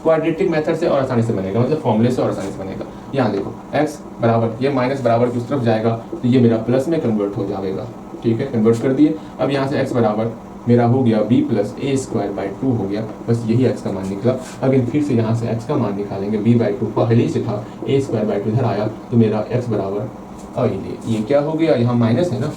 क्वाड्रेटिक मेथड से और आसानी से बनेगा, मतलब फॉर्मूले से और आसानी से बनेगा। यहाँ देखो x बराबर, ये माइनस बराबर की उस तरफ जाएगा तो ये मेरा प्लस में कन्वर्ट हो जाएगा। ठीक है, कन्वर्ट कर दिए। अब यहाँ से x बराबर मेरा हो गया b plus A square by 2 हो गया, बस यही x का मान निकला। अगर फिर से यहाँ से x का मान निकालेंगे, b बाई 2 पहले ही से था, a स्क्वायर बाई 2 इधर आया तो मेरा x बराबर, और ये क्या हो गया, यहाँ माइनस है ना,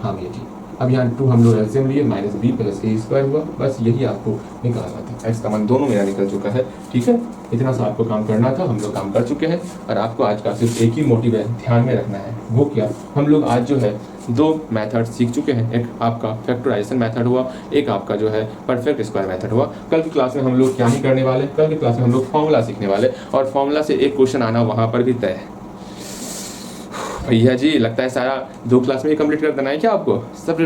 हाँ भैया जी। अब यहाँ 2 हम लोग एल्सियम लिए, माइनस बी प्लस ए स्क्वायर हुआ, बस यही आपको निकालना था। एक्स का मान दोनों मेरा निकल चुका है। ठीक है, इतना सा आपको काम करना था, हम लोग काम कर चुके हैं। और आपको आज का सिर्फ एक ही मोटिव है ध्यान में रखना है, वो क्या, हम लोग आज जो है 2 मेथड सीख चुके हैं। एक आपका फैक्टराइजेशन मेथड हुआ, एक आपका जो है परफेक्ट स्क्वायर मेथड हुआ। कल की क्लास में हम लोग क्या ही करने वाले, कल की क्लास में हम लोग फॉर्मूला सीखने वाले, और फॉर्मूला से एक क्वेश्चन आना वहाँ पर भी तय है। भैया जी लगता है सारा 2 क्लास में ही कंप्लीट कर देना है क्या आपको? सब्र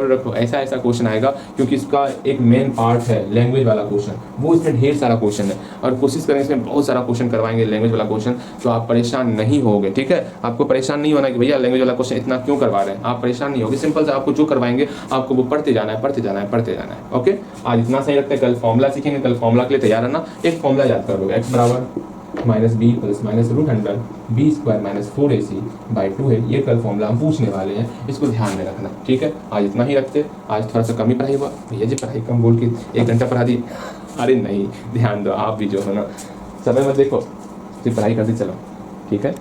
रखो, ऐसा क्वेश्चन आएगा, क्योंकि इसका एक मेन पार्ट है लैंग्वेज वाला क्वेश्चन, वो इसमें ढेर सारा क्वेश्चन है और कोशिश करेंगे इसमें बहुत सारा क्वेश्चन करवाएंगे लैंग्वेज वाला क्वेश्चन, तो आप परेशान नहीं होगे। ठीक है, आपको परेशान नहीं होना कि भैया लैंग्वेज वाला क्वेश्चन इतना क्यों करवा रहे हैं, आप परेशान नहीं होगे। सिंपल से आपको जो करवाएंगे आपको वो पढ़ते जाना है। ओके, आज इतना सही रखते हैं, कल फॉर्मूला सीखेंगे, कल फॉर्मूला के लिए तैयार रहना। एक फॉर्मूला याद कर लोगे, एक्स बराबर minus B plus minus root under B square minus 4ac by 2 है। ये कल फॉर्मूला हम पूछने वाले हैं, इसको ध्यान में रखना। ठीक है, आज इतना ही रखते, आज थोड़ा सा कम ही पढ़ाई हुआ। भैया जी पढ़ाई कम बोल के 1 घंटा पढ़ा दी, अरे नहीं, ध्यान दो आप भी जो है ना, समय मत देखो, सिर्फ पढ़ाई करते चलो। ठीक है।